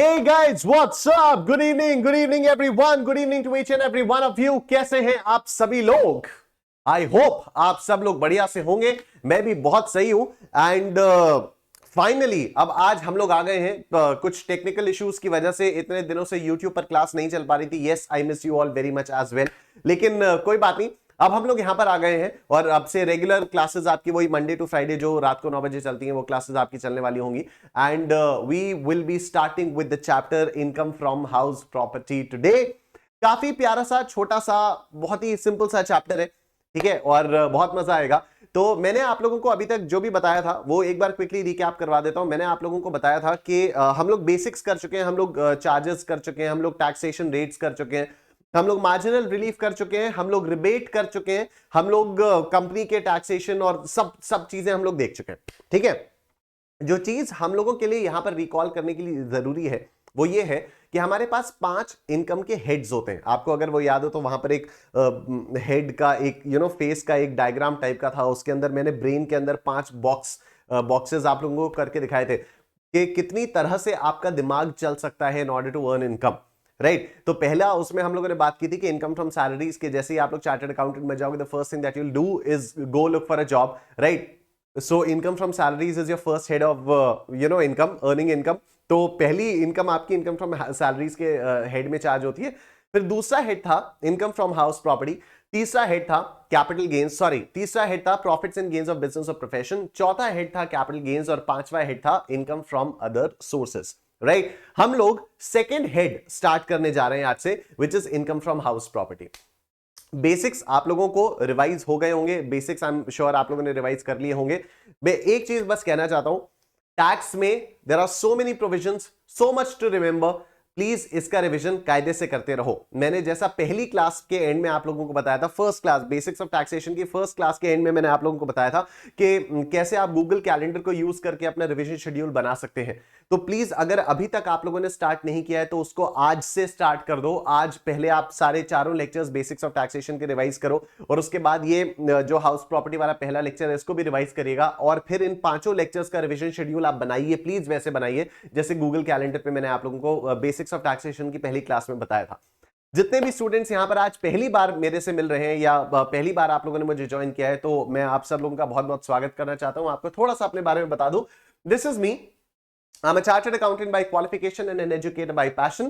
Hey guys, what's up? Good evening everyone. Good evening to each and every one of you. कैसे हैं आप सभी लोग? I hope आप सब लोग बढ़िया से होंगे. मैं भी बहुत सही हूं. एंड फाइनली अब आज हम लोग आ गए हैं. कुछ टेक्निकल इश्यूज की वजह से इतने दिनों से YouTube पर क्लास नहीं चल पा रही थी. Yes, I miss you all very much as well. लेकिन कोई बात नहीं. अब हम लोग यहां पर आ गए हैं और अब से रेगुलर क्लासेस आपकी वही मंडे टू फ्राइडे जो रात को 9 बजे चलती हैं वो क्लासेस आपकी चलने वाली होंगी. And we will be starting with the chapter income from house property today. काफी प्यारा सा छोटा सा बहुत ही सिंपल सा चैप्टर है, ठीक है, और बहुत मजा आएगा. तो मैंने आप लोगों को अभी तक जो भी बताया था वो एक बार क्विकली रिकैप करवा देता हूं. मैंने आप लोगों को बताया था कि हम लोग बेसिक्स कर चुके हैं, हम लोग चार्जेस कर चुके हैं, हम लोग टैक्सेशन रेट्स कर चुके हैं, हम लोग मार्जिनल रिलीफ कर चुके हैं, हम लोग रिबेट कर चुके हैं, हम लोग कंपनी के टैक्सेशन और सब चीजें हम लोग देख चुके हैं. ठीक है, जो चीज हम लोगों के लिए यहां पर रिकॉल करने के लिए जरूरी है वो ये है कि हमारे पास 5 इनकम के हेड्स होते हैं. आपको अगर वो याद हो तो वहां पर एक हेड का एक फेस का एक डायग्राम टाइप का था. उसके अंदर मैंने ब्रेन के अंदर 5 बॉक्सेस आप लोगों को करके दिखाए थे कि कितनी तरह से आपका दिमाग चल सकता है in order to earn income. Right, तो पहला उसमें हम लोगों ने बात की थी कि इनकम फ्रॉम सैलरीज के जैसे ही आप लोग चार्टर्ड अकाउंटेंट में जाओगे the first thing that you will do is go look for a job. Right, so income from salaries is your first head of income, earning income. तो पहली income आपकी income from salaries के head में charge होती है. फिर दूसरा head था इनकम फ्रॉम हाउस प्रॉपर्टी. तीसरा हेड था कैपिटल गेन्स, तीसरा हेड था profits and gains of business और प्रोफेशन. चौथा हेड था कैपिटल गेन्स और पांचवा हेड था income from other sources. Right, हम लोग सेकेंड हेड स्टार्ट करने जा रहे हैं आज से, which is income from house property. Basics आप लोगों को रिवाइज हो गए होंगे, बेसिक्स आई एम श्योर आप लोगों ने रिवाइज कर लिए होंगे. मैं एक चीज बस कहना चाहता हूं, टैक्स में there are so many provisions, so much to remember. Please इसका रिवीजन कायदे से करते रहो. मैंने जैसा पहली क्लास के एंड में आप लोगों को बताया था, first class basics of taxation की फर्स्ट क्लास के एंड में मैंने आप लोगों को बताया था कि कैसे आप गूगल कैलेंडर को यूज करके अपना रिवीजन शेड्यूल बना सकते हैं. तो प्लीज अगर अभी तक आप लोगों ने स्टार्ट नहीं किया है तो उसको आज से स्टार्ट कर दो. आज पहले आप सारे चारों लेक्चर्स बेसिक्स ऑफ टैक्सेशन के रिवाइज करो और उसके बाद ये जो हाउस प्रॉपर्टी वाला पहला लेक्चर है इसको भी रिवाइज करिएगा. और फिर इन 5 लेक्चर्स का रिवीजन शेड्यूल आप बनाइए, प्लीज वैसे बनाइए जैसे गूगल कैलेंडर पे मैंने आप लोगों को बेसिक्स ऑफ टैक्सेशन की पहली क्लास में बताया था. जितने भी स्टूडेंट्स यहां पर आज पहली बार मेरे से मिल रहे हैं या पहली बार आप लोगों ने मुझे ज्वाइन किया है तो मैं आप सब लोगों का बहुत बहुत स्वागत करना चाहता हूं. आपको थोड़ा सा अपने बारे में बता दूं. This is me. I'm a chartered accountant by qualification and an educator by passion.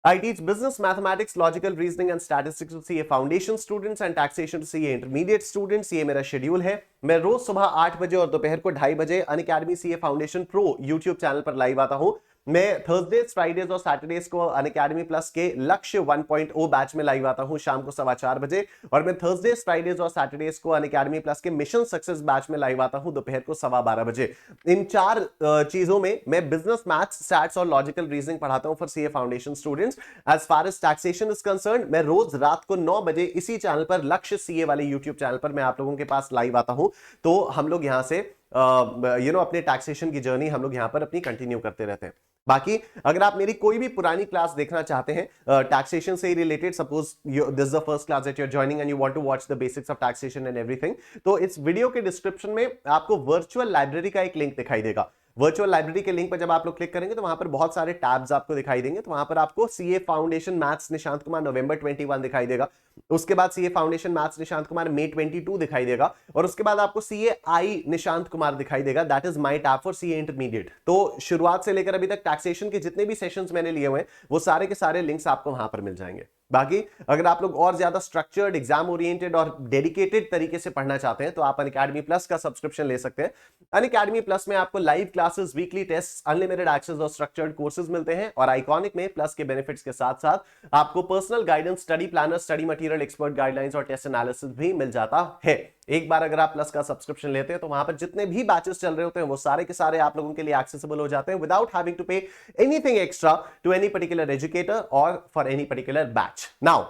I teach business, mathematics, logical reasoning and statistics to CA foundation students and taxation to CA intermediate students. ये मेरा schedule है. मैं रोज सुबह 8 बजे और दोपहर को 2:30 बजे Unacademy CA foundation pro YouTube channel पर लाइव आता हूं. मैं थर्सडेज, फ्राइडेज और सैटरडेज को अनअकैडमी प्लस के लक्ष्य 1.0 बैच में लाइव आता हूं शाम को 4:15 बजे. और मैं थर्सडेज, फ्राइडेज और सैटरडेज को अनअकैडमी प्लस के मिशन सक्सेस बैच में लाइव आता हूं दोपहर को 12:15 बजे. इन 4 चीजों में मैं बिजनेस, मैथ्स, स्टैट्स और लॉजिकल रीजनिंग पढ़ाता हूं for CA foundation students. As far as taxation is concerned, मैं रोज रात को 9 बजे इसी चैनल पर, लक्ष्य सीए वाले यूट्यूब चैनल पर मैं आप लोगों के पास लाइव आता हूं. तो हम लोग यहां से अपने टैक्सेशन की जर्नी हम लोग यहां पर अपनी कंटिन्यू करते रहते हैं. बाकी अगर आप मेरी कोई भी पुरानी क्लास देखना चाहते हैं टैक्सेशन से related, suppose this is the first class that you are joining and you want to watch the basics of taxation and everything, तो इस वीडियो के डिस्क्रिप्शन में आपको वर्चुअल लाइब्रेरी का एक लिंक दिखाई देगा. वर्चुअल लाइब्रेरी के लिंक पर जब आप लोग क्लिक करेंगे तो वहां पर बहुत सारे टैब्स आपको दिखाई देंगे. तो वहां पर आपको CA foundation maths Nishant Kumar नवंबर 21 दिखाई देगा. उसके बाद CA foundation maths Nishant Kumar मई 22 दिखाई देगा. और उसके बाद आपको सीए आई निशांत कुमार दिखाई देगा. That is my tab for CA intermediate. तो शुरुआत से लेकर अभी तक टैक्सेशन के जितने भी सेशंस मैंने लिए हुए हैं वो सारे के सारे लिंक्स आपको वहां पर मिल जाएंगे. बाकी अगर आप लोग और ज्यादा स्ट्रक्चर्ड, एग्जाम ओरिएंटेड और डेडिकेटेड तरीके से पढ़ना चाहते हैं तो आप अनअकैडमी प्लस का सब्सक्रिप्शन ले सकते हैं. अनअकैडमी प्लस में आपको live classes, weekly test, unlimited access और स्ट्रक्चर्ड कोर्सेज मिलते हैं. और आइकॉनिक में प्लस के बेनिफिट्स के साथ साथ आपको personal guidance, study planner, study material, expert guidelines और टेस्ट एनालिसिस भी मिल जाता है. एक बार अगर आप प्लस का सब्सक्रिप्शन लेते हैं तो वहां पर जितने भी बैचेस चल रहे होते हैं वो सारे के सारे आप लोगों के लिए एक्सेसिबल हो जाते हैं without having to pay anything extra to any particular educator और for any particular batch. Now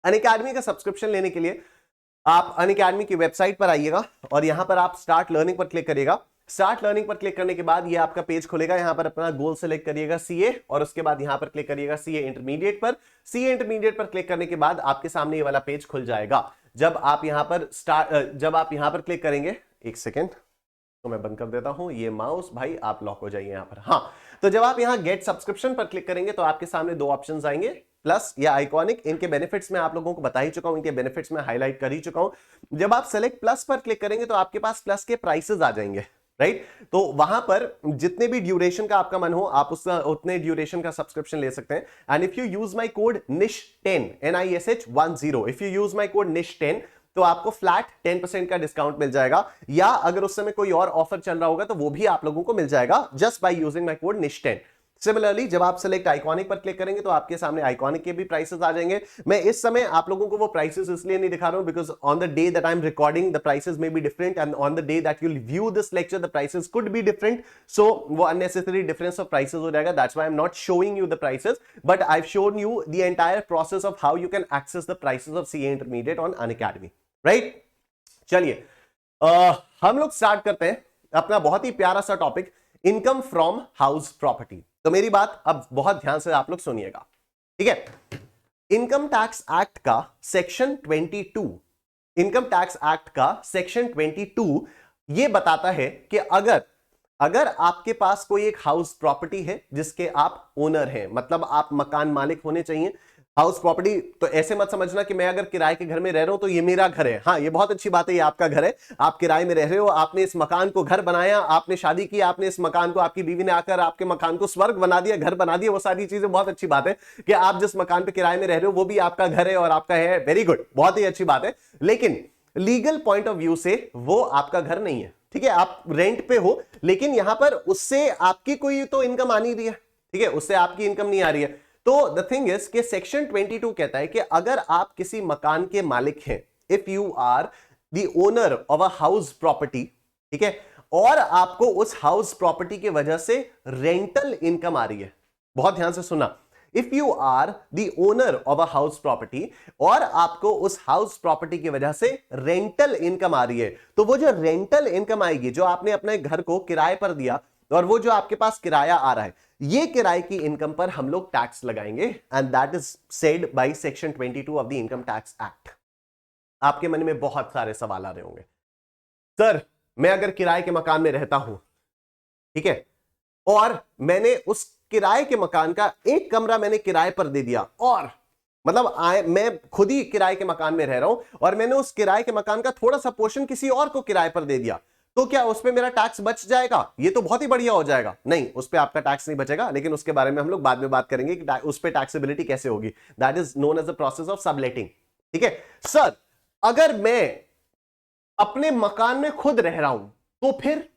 Unacademy का सब्सक्रिप्शन लेने के लिए आप अनअकैडमी की वेबसाइट पर आइएगा और यहां पर आप स्टार्ट लर्निंग पर क्लिक करिएगा. स्टार्ट लर्निंग पर क्लिक करने के बाद ये आपका पेज खुलेगा. यहां पर अपना गोल सेलेक्ट करिएगा सीए और उसके बाद यहां पर क्लिक करिएगा सीए इंटरमीडिएट पर. सीए इंटरमीडिएट पर क्लिक करने के बाद आपके सामने ये वाला पेज खुल जाएगा. जब आप यहां पर क्लिक करेंगे, एक सेकेंड तो मैं बंद कर देता हूं ये माउस, भाई आप लॉक हो जाइए यहां पर. हाँ, तो जब आप यहां गेट सब्सक्रिप्शन पर क्लिक करेंगे तो आपके सामने दो ऑप्शंस आएंगे, प्लस या आइकॉनिक। इनके बेनिफिट्स मैं आप लोगों को बता ही चुका हूं, इनके बेनिफिट्स मैं हाईलाइट कर ही चुका हूं। जब आप सेलेक्ट प्लस पर क्लिक करेंगे तो आपके पास प्लस के प्राइसेस आ जाएंगे, राइट। तो वहां पर जितने भी ड्यूरेशन का आपका मन हो आप उतने ड्यूरेशन का सब्सक्रिप्शन ले सकते हैं। And if you use my code NISH10 NISH10, if you use my code NISH10 तो आपको फ्लैट 10% का डिस्काउंट मिल जाएगा, या अगर उस समय कोई और ऑफर चल रहा होगा तो वो भी आप लोगों को मिल जाएगा just by using my code NISH10। Similarly जब आप सेलेक्ट आइकॉनिक पर क्लिक करेंगे तो आपके सामने आइकॉनिक के भी प्राइसेस आ जाएंगे। मैं इस समय आप लोगों को वो प्राइसेस इसलिए नहीं दिखा रहा हूं because on the day that I am recording the prices may be different and on the day that you will view this lecture the prices could be different, so वो अननेसेसरी डिफरेंस ऑफ प्राइसेस हो जाएगा। That's why I am not showing you the prices, but I have shown you the entire process of how you can access the prices of CA intermediate on Unacademy, right. चलिए हम लोग start करते हैं अपना बहुत ही प्यारा सा topic, income from house property. तो मेरी बात अब बहुत ध्यान से आप लोग सुनिएगा, ठीक है। इनकम टैक्स एक्ट का सेक्शन 22, इनकम टैक्स एक्ट का सेक्शन 22 ये बताता है कि अगर आपके पास कोई एक हाउस प्रॉपर्टी है जिसके आप ओनर हैं, मतलब आप मकान मालिक होने चाहिए। हाउस प्रॉपर्टी तो ऐसे मत समझना कि मैं अगर किराए के घर में रह रहा हूं तो ये मेरा घर है। हाँ, ये बहुत अच्छी बात है, ये आपका घर है, आप किराए में रह रहे हो, आपने इस मकान को घर बनाया, आपने शादी की, आपने इस मकान को, आपकी बीवी ने आकर आपके मकान को स्वर्ग बना दिया, घर बना दिया, वो सारी चीजें बहुत अच्छी बात है कि आप जिस मकान पे किराए में रह रहे हो वो भी आपका घर है और आपका है, वेरी गुड, बहुत ही अच्छी बात है। लेकिन लीगल पॉइंट ऑफ व्यू से वो आपका घर नहीं है, ठीक है। आप रेंट पे हो, लेकिन यहां पर उससे आपकी कोई तो इनकम आ नहीं रही है, ठीक है, उससे आपकी इनकम नहीं आ रही है। तो द थिंग इज कि सेक्शन 22 कहता है कि अगर आप किसी मकान के मालिक हैं, if you are the owner of a house property, ठीक है, और आपको उस हाउस प्रॉपर्टी की वजह से रेंटल इनकम आ रही है, बहुत ध्यान से सुना, if you are the owner of a house property और आपको उस हाउस प्रॉपर्टी की वजह से रेंटल इनकम आ रही है, तो वो जो रेंटल इनकम आएगी, जो आपने अपने घर को किराए पर दिया और वो जो आपके पास किराया आ रहा है, ये किराए की इनकम पर हम लोग टैक्स लगाएंगे, and that is said by section 22 of the income tax act. आपके मन में बहुत सारे सवाल आ रहे होंगे, सर मैं अगर किराए के मकान में रहता हूं, ठीक है, और मैंने उस किराए के मकान का एक कमरा मैंने किराए पर दे दिया, और मतलब मैं खुद ही किराए के मकान में रह रहा हूं और मैंने उस किराए के मकान का थोड़ा सा पोर्शन किसी और को किराए पर दे दिया, तो क्या उस पे मेरा टैक्स बच जाएगा? ये तो बहुत ही बढ़िया हो जाएगा। नहीं, उस पे आपका टैक्स नहीं बचेगा, लेकिन उसके बारे में हम लोग बाद में बात करेंगे कि उस पे टैक्सेबिलिटी कैसे होगी। That is known as the process of subletting, ठीक है। सर अगर मैं अपने मकान में खुद रह रहा हूं तो फिर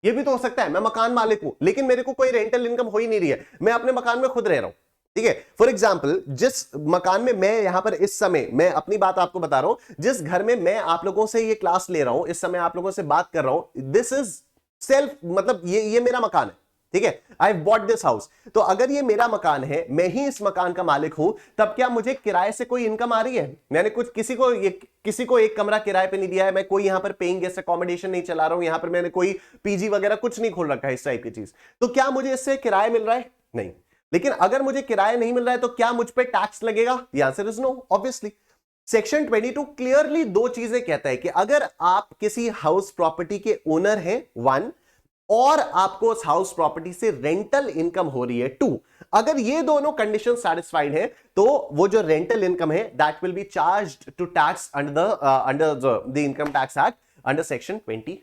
ये भी तो हो सकता है, मैं मकान मालिक हूं लेकिन मेरे को कोई रेंटल इनकम हो ही नहीं रही है, मैं अपने मकान में खुद रह रहा हूं, ठीक है। फॉर एग्जाम्पल जिस मकान में मैं यहां पर इस समय, मैं अपनी बात आपको बता रहा हूं, जिस घर में मैं आप लोगों से ये क्लास ले रहा हूं, इस समय आप लोगों से बात कर रहा हूं, दिस इज सेल्फ, मतलब ये मेरा मकान है, ठीक है। I bought this house. तो अगर ये मेरा मकान है, मैं ही इस मकान का मालिक हूं, तब क्या मुझे किराए से कोई इनकम आ रही है? मैंने कुछ किसी को एक कमरा किराए पे नहीं दिया है, मैं कोई यहां पर पेइंग गेस्ट अकोमोडेशन नहीं चला रहा हूं, यहां पर मैंने कोई पीजी वगैरह कुछ नहीं खोल रखा है इस टाइप की चीज, तो क्या मुझे इससे किराया मिल रहा है? नहीं। लेकिन अगर मुझे किराया नहीं मिल रहा है तो क्या मुझ पे टैक्स लगेगा? The answer is no, obviously. Section 22 clearly दो चीजें कहता है कि अगर आप किसी हाउस प्रॉपर्टी के ओनर हैं, 1, और आपको उस हाउस प्रॉपर्टी से रेंटल इनकम हो रही है, 2, अगर ये दोनों कंडीशन सेटिस्फाइड है तो वो जो रेंटल इनकम है that will be charged to tax under the income tax act under section 22,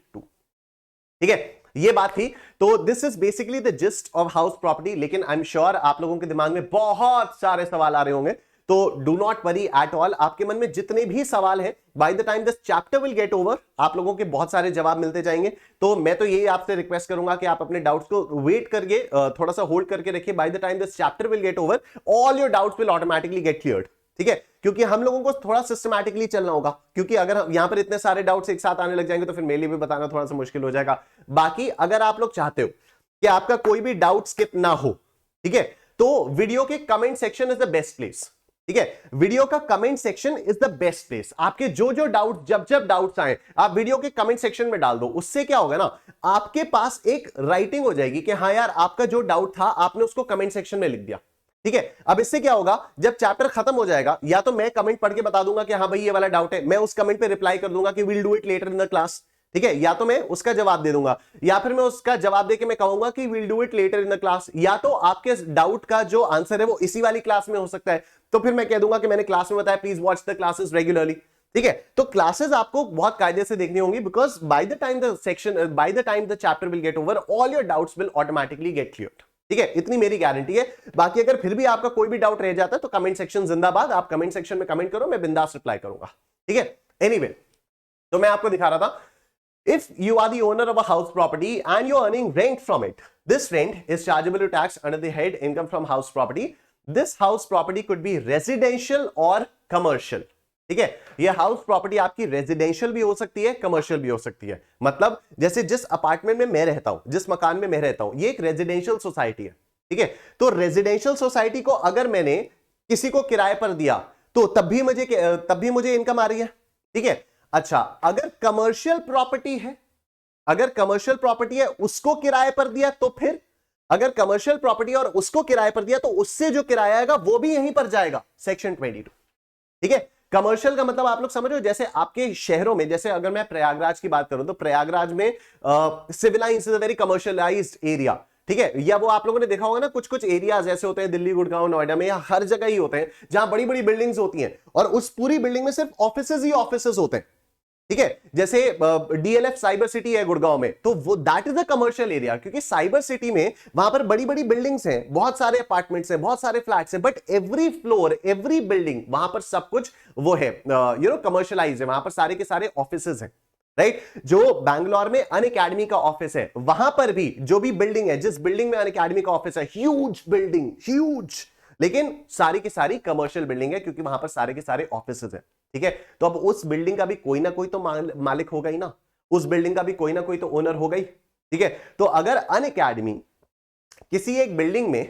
ठीक है। ये बात थी। तो this is basically the gist of house property. लेकिन आई एम श्योर आप लोगों के दिमाग में बहुत सारे सवाल आ रहे होंगे, तो do not worry at all. आपके मन में जितने भी सवाल हैं, by the time this chapter will get over, आप लोगों के बहुत सारे जवाब मिलते जाएंगे। तो मैं तो यही आपसे रिक्वेस्ट करूंगा कि आप अपने डाउट्स को वेट करके थोड़ा सा होल्ड करके रखिए। By the time this chapter will get over, all your doubts will automatically gate cleared, ठीक है। क्योंकि हम लोगों को थोड़ा सिस्टमैटिकली चलना होगा, क्योंकि अगर यहां पर इतने सारे डाउट्स एक साथ आने लग जाएंगे तो फिर मेरे लिए भी बताना थोड़ा सा मुश्किल हो जाएगा। बाकी अगर आप लोग चाहते हो कि आपका कोई भी डाउट स्किप ना हो, ठीक है, तो वीडियो के comment section is the best place, ठीक है। वीडियो का comment section is the best place. आपके जो डाउट, जब डाउट्स आए, आप वीडियो के कमेंट सेक्शन में डाल दो। उससे क्या होगा ना, आपके पास एक राइटिंग हो जाएगी कि हाँ यार, आपका जो डाउट था आपने उसको कमेंट सेक्शन में लिख दिया, ठीक है। अब इससे क्या होगा, जब चैप्टर खत्म हो जाएगा, या तो मैं कमेंट पढ़ के बता दूंगा कि हाँ भाई ये वाला डाउट है, मैं उस कमेंट पे रिप्लाई कर दूंगा कि will do it later in the class, ठीक है, या तो मैं उसका जवाब दे दूंगा या फिर मैं उसका जवाब देके मैं कहूंगा कि will do it later in the class, या तो आपके डाउट का जो आंसर है वो इसी वाली क्लास में हो सकता है, तो फिर मैं कह दूंगा कि मैंने क्लास में बताया, please watch the classes regularly. ठीक है, तो क्लासेस आपको बहुत कायदे से देखनी होंगी, because by the time the chapter will get over, all your doubts will automatically gate cleared. ठीक है, इतनी मेरी गारंटी है। बाकी अगर फिर भी आपका कोई भी डाउट रह जाता है तो कमेंट सेक्शन जिंदाबाद, आप कमेंट सेक्शन में कमेंट करो, मैं बिंदास रिप्लाई करूंगा। ठीक है, एनीवे, तो मैं आपको दिखा रहा था, if you are the owner of a house property and you're earning rent from it, this rent is chargeable to tax under the head income from house property. This house property could be residential or commercial. ठीक है, ये house property आपकी residential भी हो सकती है, commercial भी हो सकती है। मतलब जैसे जिस अपार्टमेंट में मैं रहता हूं, जिस मकान में मैं रहता हूं, ये एक रेजिडेंशियल सोसाइटी है। ठीक है, तो रेजिडेंशियल सोसाइटी को अगर मैंने किसी को किराए पर दिया तो तब भी मुझे इनकम आ रही है। ठीक है, अच्छा, अगर कमर्शियल प्रॉपर्टी है, अगर कमर्शियल प्रॉपर्टी है उसको किराए पर दिया तो फिर, अगर कमर्शियल प्रॉपर्टी और उसको किराए पर दिया तो उससे जो किराया आएगा वो भी यहीं पर जाएगा, सेक्शन 22। ठीक है, कमर्शियल का मतलब आप लोग समझ रहे हो, जैसे आपके शहरों में, जैसे अगर मैं प्रयागराज की बात करूं तो प्रयागराज में Civil Lines is a very commercialised area. ठीक है, या वो आप लोगों ने देखा होगा ना, कुछ कुछ एरियाज ऐसे होते हैं दिल्ली, गुड़गांव, नोएडा में, या हर जगह ही होते हैं जहां बड़ी बड़ी बिल्डिंग्स होती हैं और उस पूरी बिल्डिंग में सिर्फ ऑफिसेज ही ऑफिसेज होते हैं। ठीक है, जैसे डीएलएफ साइबर सिटी है गुड़गांव में, तो वो that is a commercial area, क्योंकि साइबर सिटी में वहां पर बड़ी बड़ी बिल्डिंग्स हैं, बहुत सारे अपार्टमेंट्स हैं, बहुत सारे फ्लैट्स हैं, but every floor, every building, वहां पर सब कुछ वो है, कमर्शियलाइज है, वहां पर सारे के सारे ऑफिसेज हैं। राइट, जो बैंगलोर में अनअकैडमी का ऑफिस है, वहां पर भी जो भी बिल्डिंग है, जिस बिल्डिंग में अनअकैडमी का ऑफिस है, ह्यूज बिल्डिंग, ह्यूज, लेकिन सारी की सारी कमर्शियल बिल्डिंग है, क्योंकि वहां पर सारे के सारे ऑफिसेज हैं। ठीक है, तो अब उस बिल्डिंग का भी कोई ना कोई तो मालिक होगा ही ना, उस बिल्डिंग का भी कोई ना कोई तो ओनर होगा ही। ठीक है, तो अगर अनअकैडमी किसी एक बिल्डिंग में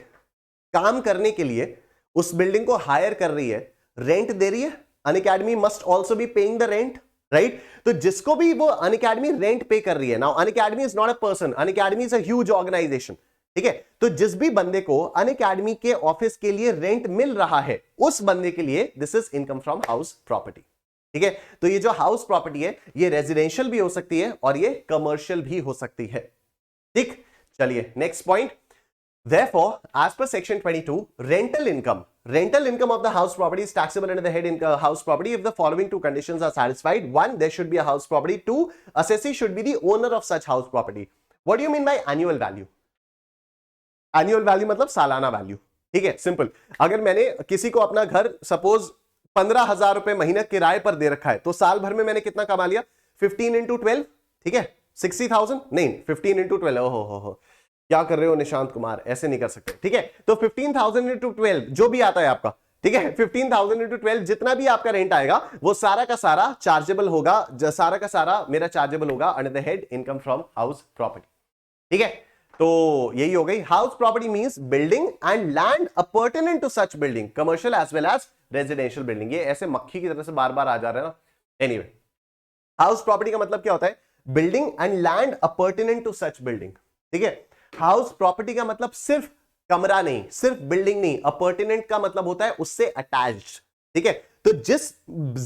काम करने के लिए उस बिल्डिंग को हायर कर रही है, रेंट दे रही है, Unacademy must also be paying the rent. Right, तो जिसको भी वो अनअकैडमी रेंट पे कर रही है, now Unacademy is not a person, Unacademy is a huge organisation. ठीक है, तो जिस भी बंदे को अनअकैडमी के ऑफिस के लिए रेंट मिल रहा है, उस बंदे के लिए this is income from house property. ठीक है, तो ये जो हाउस प्रॉपर्टी है ये रेजिडेंशियल भी हो सकती है और ये कमर्शियल भी हो सकती है। ठीक, चलिए next point. Therefore, as per section 22, rental income of the house property is taxable under the head house property if the following two conditions are satisfied. One, there should be a house property. Two, assessee should be the owner of such house property. What do you mean by annual value? Annual value मतलब सालाना value. ठीक है, simple, अगर मैंने किसी को अपना घर सपोज 15,000 रुपए महीने किराए पर दे रखा है, तो साल भर में मैंने कितना कमा लिया, 15 into 12। ठीक है, 60,000 नहीं, 15 into 12। हो क्या कर रहे हो निशांत कुमार, ऐसे नहीं कर सकते। ठीक है, तो 15,000 into 12 जो भी आता है आपका, ठीक है, 15,000 into 12 जितना भी आपका रेंट आएगा वो सारा का सारा चार्जेबल होगा, सारा का सारा मेरा चार्जेबल होगा under the head income from house property. ठीक है, तो यही हो गई। House property means building and land appurtenant to such building, commercial as well as residential building. ये ऐसे मक्खी की तरह से बार बार आ जा रहे हैं ना। एनीवे, हाउस प्रॉपर्टी का मतलब क्या होता है, building and land appurtenant to such building. ठीक है, हाउस प्रॉपर्टी का मतलब सिर्फ कमरा नहीं, सिर्फ बिल्डिंग नहीं, अपॉर्टेनेंट का मतलब होता है उससे अटैच्ड। ठीक है, तो जिस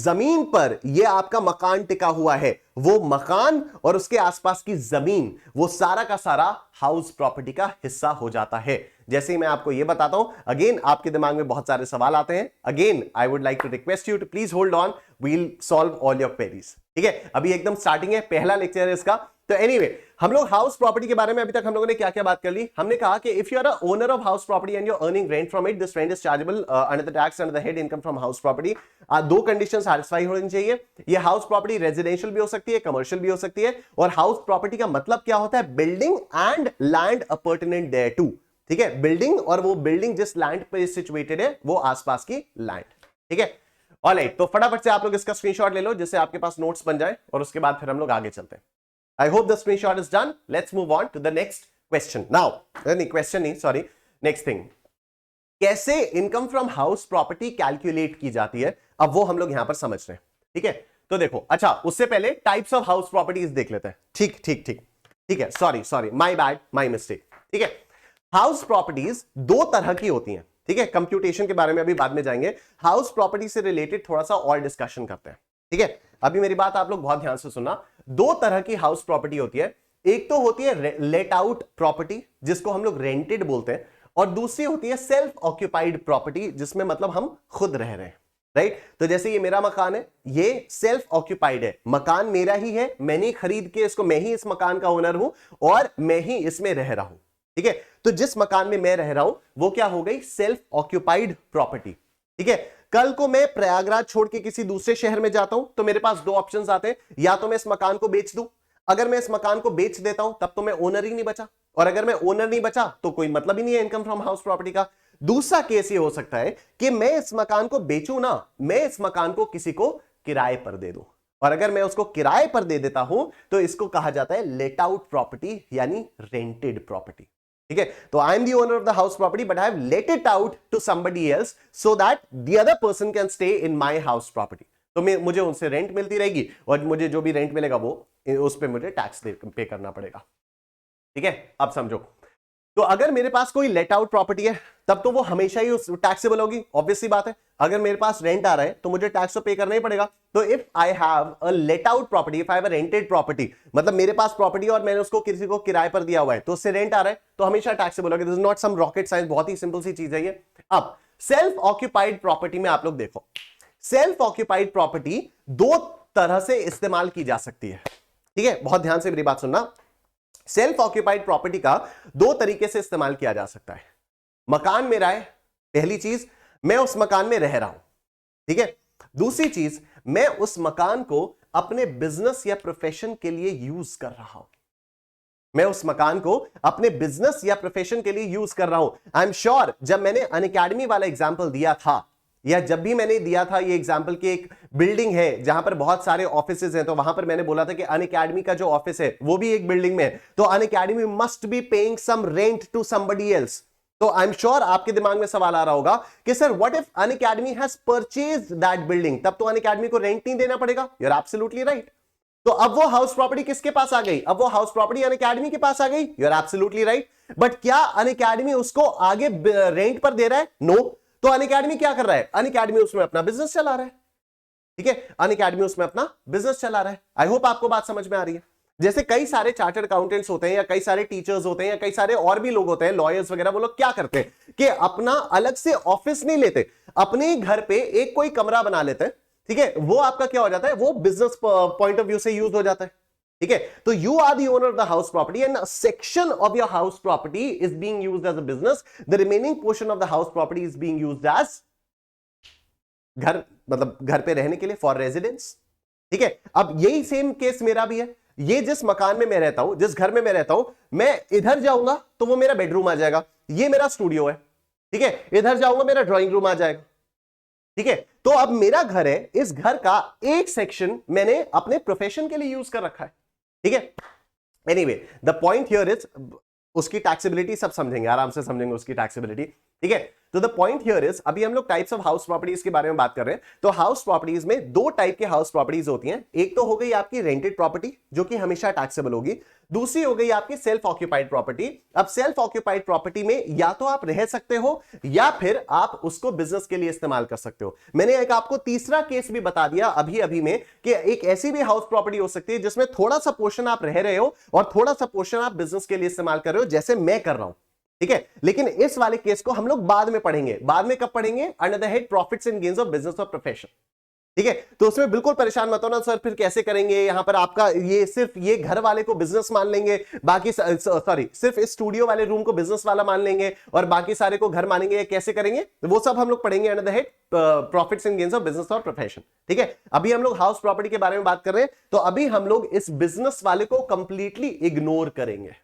जमीन पर यह आपका मकान टिका हुआ है, वो मकान और उसके आसपास की जमीन, वो सारा का सारा हाउस प्रॉपर्टी का हिस्सा हो जाता है। जैसे ही मैं आपको यह बताता हूं, अगेन आपके दिमाग में बहुत सारे सवाल आते हैं। Again I would like to request you to please hold on, we'll solve all your queries. ठीक है, अभी एकदम स्टार्टिंग है, पहला लेक्चर है इसका। तो एनीवे, हम लोग हाउस प्रॉपर्टी के बारे में अभी तक हम लोगों ने क्या क्या बात कर ली। हमने कहा कि if you are a owner of house property and you are earning rent from it, this rent is chargeable under the tax under the head income from house property. दो कंडीशन सैटिस्फाई होनी चाहिए। ये house property residential भी हो सकती है, commercial भी हो सकती है। और हाउस प्रॉपर्टी का मतलब क्या होता है, building and land appurtenant thereto. ठीक है, बिल्डिंग और वो बिल्डिंग जिस लैंड पे सिचुएटेड है वो आसपास की लैंड। ठीक है, ऑलराइट, तो फटाफट से आप लोग इसका स्क्रीनशॉट ले लो जिससे आपके पास नोट्स बन जाए और उसके बाद फिर हम लोग आगे चलते हैं। I hope the screenshot is done. Let's move on to the next question. Now, next thing. कैसे income from house property calculate की जाती है, अब वो हम लोग यहां पर समझ रहे हैं। ठीक है, तो देखो, अच्छा उससे पहले टाइप्स ऑफ हाउस प्रॉपर्टीज देख लेते हैं। ठीक है, sorry, my bad, my mistake. ठीक है, हाउस प्रॉपर्टीज दो तरह की होती हैं। ठीक है, कंप्यूटेशन के बारे में अभी बाद में जाएंगे, हाउस प्रॉपर्टी से रिलेटेड थोड़ा सा और डिस्कशन करते हैं। ठीक है, अभी मेरी बात आप लोग बहुत ध्यान से सुनना। दो तरह की हाउस प्रॉपर्टी होती है, एक तो होती है लेट आउट प्रॉपर्टी जिसको हम लोग रेंटेड बोलते हैं, और दूसरी होती है सेल्फ ऑक्यूपाइड प्रॉपर्टी जिसमें मतलब हम खुद रह रहे हैं, राइट। तो जैसे ये मेरा मकान है, ये सेल्फ ऑक्यूपाइड है, मकान मेरा ही है, मैंने खरीद के इसको, मैं ही इस मकान का ओनर हूं और मैं ही इसमें रह रहा हूं, ठीक है। तो जिस मकान में मैं रह रहा हूं वो क्या हो गई, सेल्फ ऑक्यूपाइड प्रॉपर्टी, ठीक है। कल को मैं प्रयागराज छोड़ के किसी दूसरे शहर में जाता हूं तो मेरे पास दो ऑप्शंस आते हैं, या तो मैं इस मकान को बेच दूं, अगर मैं इस मकान को बेच देता हूं तब तो मैं ओनर ही नहीं बचा, और अगर मैं ओनर नहीं बचा तो कोई मतलब ही नहीं है इनकम फ्रॉम हाउस प्रॉपर्टी का। दूसरा केस ये हो सकता है कि मैं इस मकान को बेचूं ना, मैं इस मकान को किसी को किराए पर दे दूं, और अगर मैं उसको किराए पर दे देता हूं तो इसको कहा जाता है लेट आउट प्रॉपर्टी यानी रेंटेड प्रॉपर्टी, ठीक है। तो I am the owner of the house property but I have let it out to somebody else so that the other person can stay in my house property. तो मुझे उनसे rent मिलती रहेगी और मुझे जो भी रेंट मिलेगा वो उस पर मुझे टैक्स पे करना पड़ेगा, ठीक है। अब समझो, तो अगर मेरे पास कोई लेट आउट प्रॉपर्टी है तब तो वो हमेशा ही उस टैक्सेबल होगी, ऑब्वियस सी बात है। अगर मेरे पास रेंट आ रहा है तो मुझे टैक्स तो पे करना ही पड़ेगा। तो if I have a late out property, if I have a rented property, मतलब मेरे पास प्रॉपर्टी और मैंने उसको किसी को किराए पर दिया हुआ है तो उससे रेंट आ रहा है तो हमेशा टैक्सेबल होगा। This is not some rocket science, बहुत ही सिंपल सी चीज है ये। अब सेल्फ ऑक्यूपाइड प्रॉपर्टी में आप लोग देखो, सेल्फ ऑक्यूपाइड प्रॉपर्टी दो तरह से इस्तेमाल की जा सकती है, ठीक है। बहुत ध्यान से मेरी बात सुनना, सेल्फ ऑक्यूपाइड प्रॉपर्टी का दो तरीके से इस्तेमाल किया जा सकता है। मकान मेरा है, पहली चीज मैं उस मकान में रह रहा हूं, ठीक है। दूसरी चीज मैं उस मकान को अपने बिजनेस या प्रोफेशन के लिए यूज कर रहा हूं, मैं उस मकान को अपने बिजनेस या प्रोफेशन के लिए यूज कर रहा हूं। आई एम श्योर जब मैंने अनअकैडमी वाला एग्जांपल दिया था, या जब भी मैंने दिया था ये एग्जांपल कि एक बिल्डिंग है जहां पर बहुत सारे ऑफिसेज हैं, तो वहां पर मैंने बोला था कि अनअकैडमी का जो ऑफिस है वो भी एक बिल्डिंग में है, तो Unacademy must be paying some rent to somebody else. तो आई एम श्योर आपके दिमाग में सवाल आ रहा होगा कि sir what if Unacademy has purchased that building, तब तो अनअकैडमी को रेंट नहीं देना पड़ेगा। You are absolutely right. तो अब वो हाउस प्रॉपर्टी किसके पास आ गई, अब वो हाउस प्रॉपर्टी अनअकैडमी के पास आ गई। You are absolutely right. But क्या अनअकैडमी उसको आगे रेंट पर दे रहा है? नो। तो अनअकैडमी क्या कर रहा है, अनअकैडमी उसमें अपना बिजनेस चला रहा है, ठीक है। अनअकैडमी उसमें अपना बिजनेस चला रहा है। आई होप आपको बात समझ में आ रही है। जैसे कई सारे चार्टर्ड अकाउंटेंट्स होते हैं, या कई सारे टीचर्स होते हैं, या कई सारे और भी लोग होते हैं, लॉयर्स वगैरह, वो लोग क्या करते हैं कि अपना अलग से ऑफिस नहीं लेते, अपने घर पे एक कोई कमरा बना लेते हैं, ठीक है। वो आपका क्या हो जाता है, वो बिजनेस पॉइंट ऑफ व्यू से यूज हो जाता है, ठीक है। तो you are the owner of the house property and a section of your house property is being used as a business, the remaining portion of the house property is being used as घर, मतलब घर पे रहने के लिए, for residence, ठीक है। अब यही सेम केस मेरा भी है। ये जिस मकान में मैं रहता हूं, जिस घर में मैं रहता हूं, मैं इधर जाऊंगा तो वो मेरा बेडरूम आ जाएगा, ये मेरा स्टूडियो है, ठीक है। इधर जाऊंगा मेरा ड्राइंग रूम आ जाएगा, ठीक है। तो अब मेरा घर है, इस घर का एक सेक्शन मैंने अपने प्रोफेशन के लिए यूज कर रखा है, ठीक है। Anyway the point here is, उसकी टैक्सेबिलिटी सब समझेंगे, आराम से समझेंगे उसकी टैक्सेबिलिटी, ठीक है। तो द पॉइंट हियर इज, अभी हम लोग टाइप्स ऑफ हाउस प्रॉपर्टीज के बारे में बात कर रहे हैं। तो हाउस प्रॉपर्टीज में दो टाइप के हाउस प्रॉपर्टीज होती हैं। एक तो हो गई आपकी रेंटेड प्रॉपर्टी जो कि हमेशा टैक्सेबल होगी, दूसरी हो गई आपकी सेल्फ ऑक्यूपाइड प्रॉपर्टी। अब सेल्फ ऑक्यूपाइड प्रॉपर्टी में या तो आप रह सकते हो या फिर आप उसको बिजनेस के लिए इस्तेमाल कर सकते हो। मैंने एक आपको तीसरा केस भी बता दिया अभी अभी में कि एक ऐसी भी हाउस प्रॉपर्टी हो सकती है जिसमें थोड़ा सा पोर्शन आप रह रहे हो और थोड़ा सा पोर्शन आप बिजनेस के लिए इस्तेमाल कर रहे हो, जैसे मैं कर रहा हूं, ठीक है। लेकिन इस वाले केस को हम लोग बाद में पढ़ेंगे। बाद में कब पढ़ेंगे? Under the head profits and gains of business और प्रोफेशन, ठीक है। तो उसमें बिल्कुल परेशान मत होना सर फिर कैसे करेंगे, यहां पर आपका ये सिर्फ ये घर वाले को बिजनेस मान लेंगे, बाकी सॉरी सिर्फ इस स्टूडियो वाले रूम को बिजनेस वाला मान लेंगे और बाकी सारे को घर मानेंगे, कैसे करेंगे? वो सब हम लोग पढ़ेंगे under the head profits and gains of business और प्रोफेशन, ठीक है। अभी हम लोग हाउस प्रॉपर्टी के बारे में बात कर रहे हैं, तो अभी हम लोग इस बिजनेस वाले को कंप्लीटली इग्नोर करेंगे,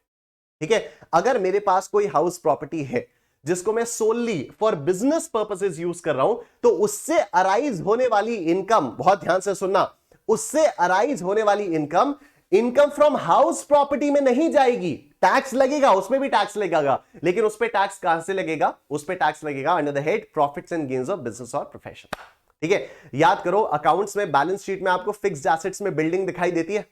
ठीक है। अगर मेरे पास कोई हाउस प्रॉपर्टी है जिसको मैं सोनली फॉर बिजनेस पर्पसेस यूज कर रहा हूं, तो उससे अराइज होने वाली इनकम, बहुत ध्यान से सुनना, उससे अराइज होने वाली income income from house property में नहीं जाएगी। टैक्स लगेगा, उसमें भी टैक्स लगेगा, लेकिन उस पर टैक्स कहां से लगेगा? उस पर टैक्स लगेगा under the head profits and gains of business और प्रोफेशन, ठीक है। याद करो, अकाउंट्स में, बैलेंस शीट में आपको फिक्स्ड एसेट्स में बिल्डिंग दिखाई देती है,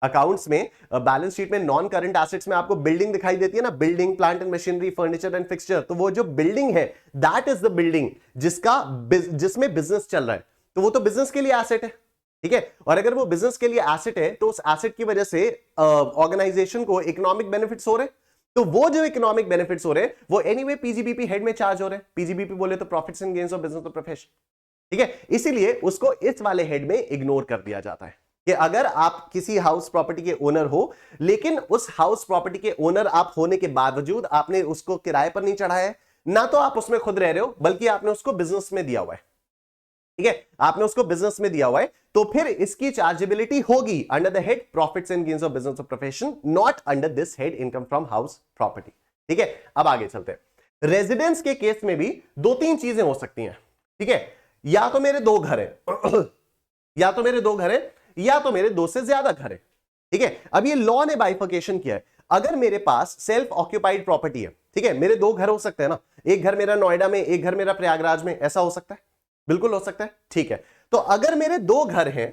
अकाउंट्स में बैलेंस शीट में नॉन करंट एसेट्स में आपको बिल्डिंग दिखाई देती है ना, building, plant and machinery, furniture and fixture. तो वो जो बिल्डिंग है दैट इज द बिल्डिंग जिसमें बिजनेस चल रहा है, तो वो तो बिजनेस के लिए एसेट है, ठीक है। और अगर वो बिजनेस के लिए एसेट है तो उस एसेट की वजह से ऑर्गेनाइजेशन को इकोनॉमिक बेनिफिट्स हो रहे, तो वो जो इकोनॉमिक बेनिफिट्स हो रहे वो एनीवे पीजीबीपी हेड में चार्ज हो रहे हैं। पीजीबीपी बोले तो profits and gains of business of profession, ठीक है। इसीलिए उसको इस वाले हेड में इग्नोर कर दिया जाता है कि अगर आप किसी हाउस प्रॉपर्टी के ओनर हो, लेकिन उस हाउस प्रॉपर्टी के ओनर आप होने के बावजूद आपने उसको किराए पर नहीं चढ़ाया है, ना तो आप उसमें खुद रह रहे हो बल्कि आपने उसको बिजनेस में दिया हुआ है, ठीक है, आपने उसको बिजनेस में दिया हुआ है, तो फिर इसकी चार्जेबिलिटी होगी under the head profits and gains of business of profession, not under this head income from house property, ठीक है। अब आगे चलते हैं। रेजिडेंस के केस में भी दो तीन चीजें हो सकती हैं, ठीक है। या तो मेरे दो घर है या तो मेरे दो घर है या तो मेरे दो से ज्यादा घर है, ठीक है। अब ये लॉ ने बाइफर्केशन किया है। अगर मेरे पास सेल्फ ऑक्यूपाइड प्रॉपर्टी है, ठीक है, मेरे दो घर हो सकते हैं ना, एक घर मेरा नोएडा में, एक घर मेरा प्रयागराज में, ऐसा हो सकता है, बिल्कुल हो सकता है, ठीक है। तो अगर मेरे दो घर हैं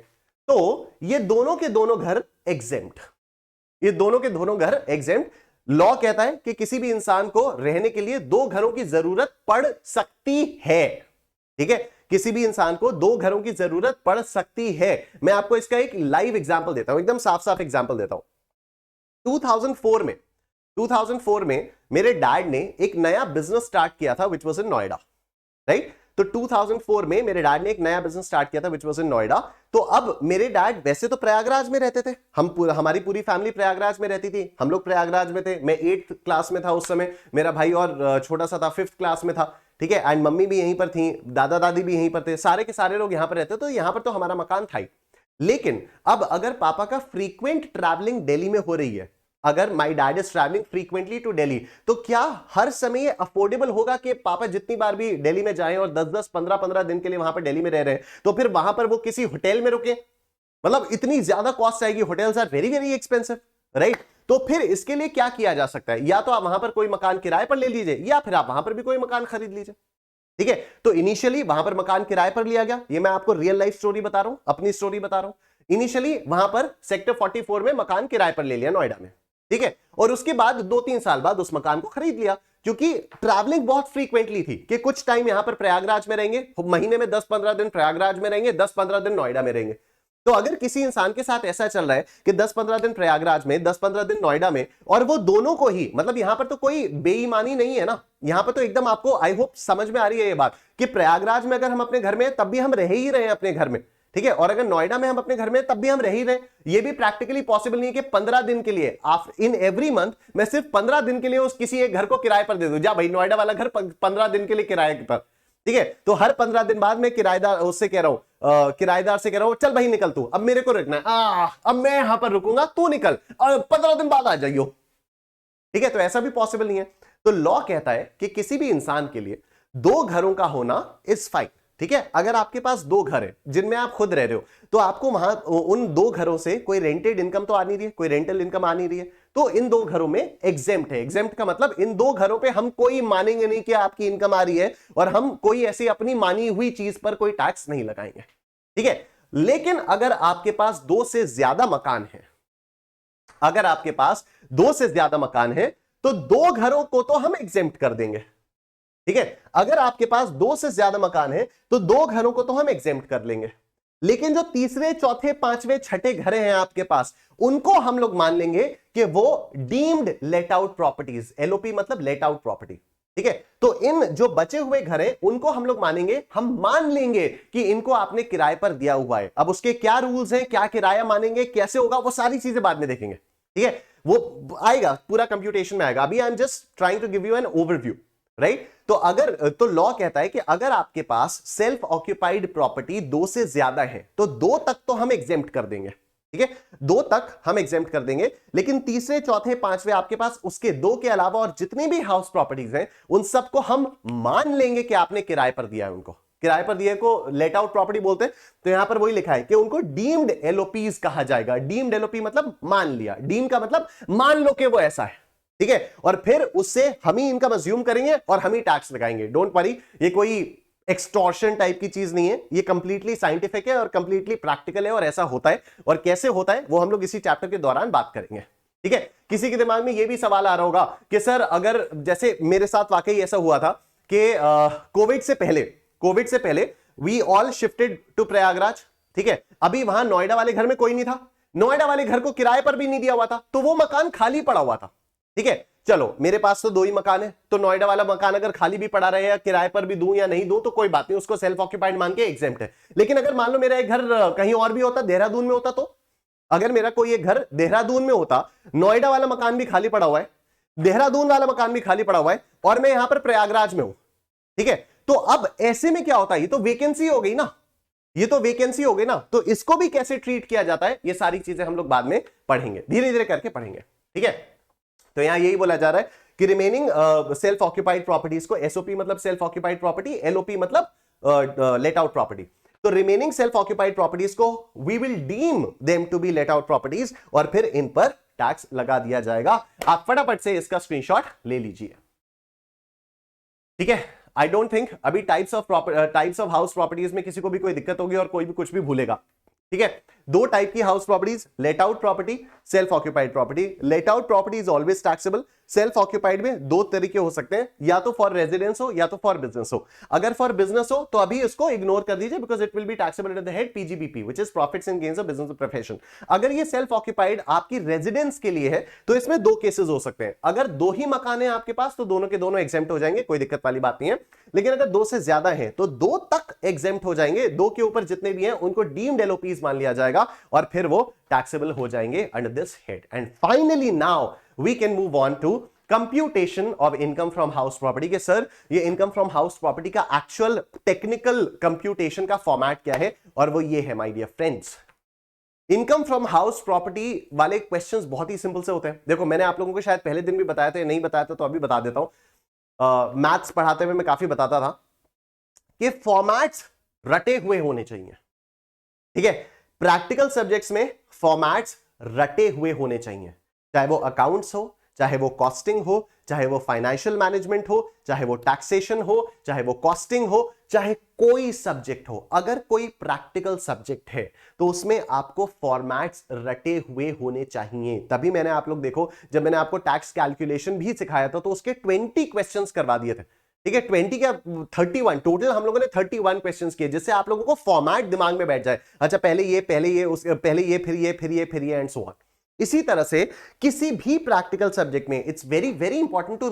तो ये दोनों के दोनों घर एग्जेम्प्ट, ये दोनों के दोनों घर एग्जेम्प्ट। लॉ कहता है कि किसी भी इंसान को रहने के लिए दो घरों की जरूरत पड़ सकती है, ठीक है, किसी भी इंसान को दो घरों की जरूरत पड़ सकती है। मैं आपको इसका एक लाइव एग्जांपल देता हूं, एकदम साफ साफ एग्जांपल देता हूं। 2004 में मेरे डैड ने एक नया बिजनेस स्टार्ट किया था which was in Noida, right. तो 2004 में मेरे डैड ने एक नया बिजनेस स्टार्ट किया था विच वाज इन नोएडा। तो अब मेरे डैड वैसे तो प्रयागराज में रहते थे, हमारी पूरी फैमिली प्रयागराज में रहती थी, हम लोग प्रयागराज में थे। मैं 8th क्लास में था उस समय, मेरा भाई और छोटा सा था 5th क्लास में था, ठीक है। एंड मम्मी भी यहीं पर थी, दादा दादी भी यहीं पर थे, सारे के सारे लोग यहां पर रहते, तो यहां पर तो हमारा मकान था ही। लेकिन अब अगर पापा का फ्रीक्वेंट ट्रैवलिंग दिल्ली में हो रही है, अगर my dad is travelling frequently to Delhi, तो क्या हर समय अफोर्डेबल होगा कि पापा जितनी बार भी दिल्ली में जाएं और 10-10, 15-15 दिन के लिए वहां पर दिल्ली में रह रहे हैं, तो फिर वहां पर वो किसी होटल में रुके? मतलब इतनी ज्यादा कॉस्ट आएगी, hotels are very very expensive, right. तो फिर इसके लिए क्या किया जा सकता है? या तो आप वहां पर कोई मकान किराए पर ले लीजिए, या फिर आप वहां पर भी कोई मकान खरीद लीजिए, ठीक है। तो इनिशियली वहां पर मकान किराए पर लिया गया, ये मैं आपको रियल लाइफ स्टोरी बता रहा हूं, अपनी स्टोरी बता रहा हूं। इनिशियली वहां पर सेक्टर 44 में मकान किराए पर ले लिया नोएडा में, ठीक है। और उसके बाद 2-3 साल बाद उस मकान को खरीद लिया, क्योंकि ट्रैवलिंग बहुत फ्रीक्वेंटली थी कि कुछ टाइम यहां पर प्रयागराज में रहेंगे, महीने में 10-15 दिन प्रयागराज में रहेंगे, 10-15 दिन नोएडा में रहेंगे। तो अगर किसी इंसान के साथ ऐसा चल रहा है कि 10-15 दिन प्रयागराज में, 10-15 दिन नोएडा में, और वो दोनों को ही, मतलब यहां पर तो कोई बेईमानी नहीं है ना, यहां पर तो एकदम आपको आई होप समझ में आ रही है ये बात कि प्रयागराज में अगर हम अपने घर में तब भी हम रह ही रहे हैं अपने घर में, ठीक है, और अगर नोएडा में हम अपने घर में तब भी हम रह ही रहे। ये भी प्रैक्टिकली पॉसिबल नहीं है कि 15 दिन के लिए इन एवरी मंथ मैं सिर्फ 15 दिन के लिए उस किसी एक घर को किराए पर दे दूं, जा भाई नोएडा वाला घर 15 दिन के लिए किराए पर, ठीक है। तो हर 15 दिन बाद मैं किराएदार उससे कह रहा हूं, किराएदार से कह रहा हूं चल भाई निकल तू, अब मेरे को रुकना है, अब मैं यहां पर रुकूंगा, तू निकल और 15 दिन बाद आ जाइयो, ठीक है। तो ऐसा भी पॉसिबल नहीं है। तो लॉ कहता है कि किसी भी इंसान के लिए दो घरों का होना इज फाइन, ठीक है। अगर आपके पास दो घर है जिनमें आप खुद रह रहे हो, तो आपको वहां उन दो घरों से कोई रेंटेड इनकम तो आ नहीं रही है, कोई रेंटल इनकम आ नहीं रही है, तो इन दो घरों में एग्जेम्प्ट है। एग्जेम्प्ट का मतलब इन दो घरों पे हम कोई मानेंगे नहीं कि आपकी इनकम आ रही है, और हम कोई ऐसी अपनी मानी हुई चीज पर कोई टैक्स नहीं लगाएंगे, ठीक है। लेकिन अगर आपके पास दो से ज्यादा मकान है, अगर आपके पास दो से ज्यादा मकान है, तो दो घरों को तो हम एग्जेम्प्ट कर देंगे, ठीक है। अगर आपके पास दो से ज्यादा मकान है तो दो घरों को तो हम एग्जेम्प्ट कर लेंगे, लेकिन जो तीसरे, चौथे, पांचवें, छठे घर हैं आपके पास, उनको हम लोग मान लेंगे कि वो deemed late out properties, LOP मतलब लेट आउट प्रॉपर्टी, ठीक है। तो इन जो बचे हुए घर हैं उनको हम लोग मानेंगे, हम मान लेंगे कि इनको आपने किराए पर दिया हुआ है। अब उसके क्या रूल्स हैं, क्या किराया मानेंगे, कैसे होगा, वो सारी चीजें बाद में देखेंगे, ठीक है। वो आएगा, पूरा कंप्यूटेशन में आएगा। अभी I am just trying to give you an overview, right. तो लॉ कहता है कि अगर आपके पास सेल्फ ऑक्यूपाइड प्रॉपर्टी दो से ज्यादा है तो दो तक तो हम एग्जेम्प्ट कर देंगे, ठीक है, दो तक हम एग्जेम्प्ट कर देंगे। लेकिन तीसरे, चौथे, पांचवे आपके पास उसके दो के अलावा और जितनी भी हाउस प्रॉपर्टीज हैं उन सबको हम मान लेंगे कि आपने किराए पर दिया है। उनको किराए पर दिए को लेट आउट प्रॉपर्टी बोलते हैं। तो यहां पर वही लिखा है कि उनको डीम्ड एलओपीज कहा जाएगा। डीम्ड एलओपी मतलब मान लिया, डीम का मतलब मान लो कि वो ऐसा है, ठीक है। और फिर उससे हम ही इनकम अज्यूम करेंगे और हम ही टैक्स लगाएंगे। डोंट वरी, ये कोई एक्सटॉर्शन टाइप की चीज नहीं है, ये कंप्लीटली साइंटिफिक है और कंप्लीटली प्रैक्टिकल है, और ऐसा होता है। और कैसे होता है वो हम लोग इसी चैप्टर के दौरान बात करेंगे, ठीक है। किसी के दिमाग में ये भी सवाल आ रहा होगा कि सर अगर, जैसे मेरे साथ वाकई ऐसा हुआ था कि कोविड से पहले we all shifted to Prayagraj, ठीक है, अभी वहां नोएडा वाले घर में कोई नहीं था, नोएडा वाले घर को किराए पर भी नहीं दिया हुआ था, तो वो मकान खाली पड़ा हुआ था। ठीक है, चलो मेरे पास तो 2 ही मकान है, तो नोएडा वाला मकान अगर खाली भी पड़ा रहे या किराए पर भी दूं या नहीं दूं तो कोई बात नहीं, उसको सेल्फ ऑक्यूपाइड मान के एग्जेम्प्ट है। लेकिन अगर मान लो मेरा एक घर कहीं और भी होता, देहरादून में होता, तो अगर मेरा कोई एक घर देहरादून में होता, नोएडा वाला मकान भी खाली पड़ा हुआ है, देहरादून वाला मकान भी खाली पड़ा हुआ है, और मैं यहां पर प्रयागराज में हूं, ठीक है, तो अब ऐसे में क्या होता है, ये तो वैकेंसी हो गई ना, ये तो वैकेंसी हो गई ना, तो इसको भी कैसे ट्रीट किया जाता है, ये सारी चीजें हम लोग बाद में पढ़ेंगे, धीरे धीरे करके पढ़ेंगे। ठीक है, तो यहां यही बोला जा रहा है कि रिमेनिंग सेल्फ ऑक्यूपाइड प्रॉपर्टीज को, एसओपी मतलब सेल्फ ऑक्यूपाइड प्रॉपर्टी, एलओपी मतलब लेट आउट प्रॉपर्टी, तो रिमेनिंग सेल्फ ऑक्यूपाइड प्रॉपर्टीज को we will deem them to be let out properties, और फिर इन पर टैक्स लगा दिया जाएगा। आप फटाफट से इसका स्क्रीनशॉट ले लीजिए। ठीक है, आई डोंट थिंक अभी टाइप्स ऑफ हाउस प्रॉपर्टीज में किसी को भी कोई दिक्कत होगी और कोई भी कुछ भी भूलेगा। ठीक है, 2 टाइप की house properties, late out property, self occupied property. Late out property is always taxable. Self occupied में 2 तरीके हो सकते हैं, या तो फॉर रेजिडेंस हो या तो फॉर बिजनेस हो। अगर फॉर बिजनेस हो तो अभी इसको इग्नोर कर दीजिए, because it will be taxable at the head PGBP, which is profits and gains of business profession. अगर ये सेल्फ ऑक्यूपाइड आपकी रेजिडेंस के लिए है तो इसमें 2 केसेस हो सकते हैं। अगर 2 ही मकान है आपके पास तो दोनों के दोनों एग्जेम्प्ट हो जाएंगे, कोई दिक्कत वाली बात नहीं है। लेकिन अगर 2 से ज्यादा है तो 2 तक एग्जेम्प्ट हो जाएंगे, 2 के ऊपर जितने भी हैं उनको डीम्ड एलओपीज मान लिया जाएगा और फिर वो टैक्सेबल हो जाएंगे under this head. And finally now we can move on to computation of income from house property के सर ये इनकम फ्रॉम हाउस प्रॉपर्टी का एक्चुअल टेक्निकल कंप्यूटेशन का फॉर्मेट क्या है, और वो ये है my dear friends. Income from house property वाले क्वेश्चंस बहुत ही सिंपल से होते हैं। देखो मैंने आप लोगों को शायद पहले दिन भी बताया था, नहीं बताया था तो अभी बता देता हूं। मैथ्स पढ़ाते हुए मैं काफी बताता था कि फॉर्मेट्स रटे हुए होने चाहिए। ठीक है, प्रैक्टिकल सब्जेक्ट्स में फॉर्मेट्स रटे हुए होने चाहिए, चाहे वो अकाउंट्स हो, चाहे वो कॉस्टिंग हो, चाहे वो फाइनेंशियल मैनेजमेंट हो, चाहे वो टैक्सेशन हो, चाहे वो कॉस्टिंग हो, चाहे कोई सब्जेक्ट हो। अगर कोई प्रैक्टिकल सब्जेक्ट है तो उसमें आपको फॉर्मेट्स रटे हुए होने चाहिए। तभी मैंने आप लोग देखो, जब मैंने आपको टैक्स कैलकुलेशन भी सिखाया था तो उसके 20 क्वेश्चंस करवा दिए थे। ठीक है, 20 क्या 31, टोटल हम लोगों ने 31 क्वेश्चंस किए, जिससे आप लोगों को फॉर्मेट दिमाग में बैठ जाए। अच्छा पहले ये फिर ये एंड सो ऑन। इसी तरह से किसी भी प्रैक्टिकल सब्जेक्ट में it's very very important to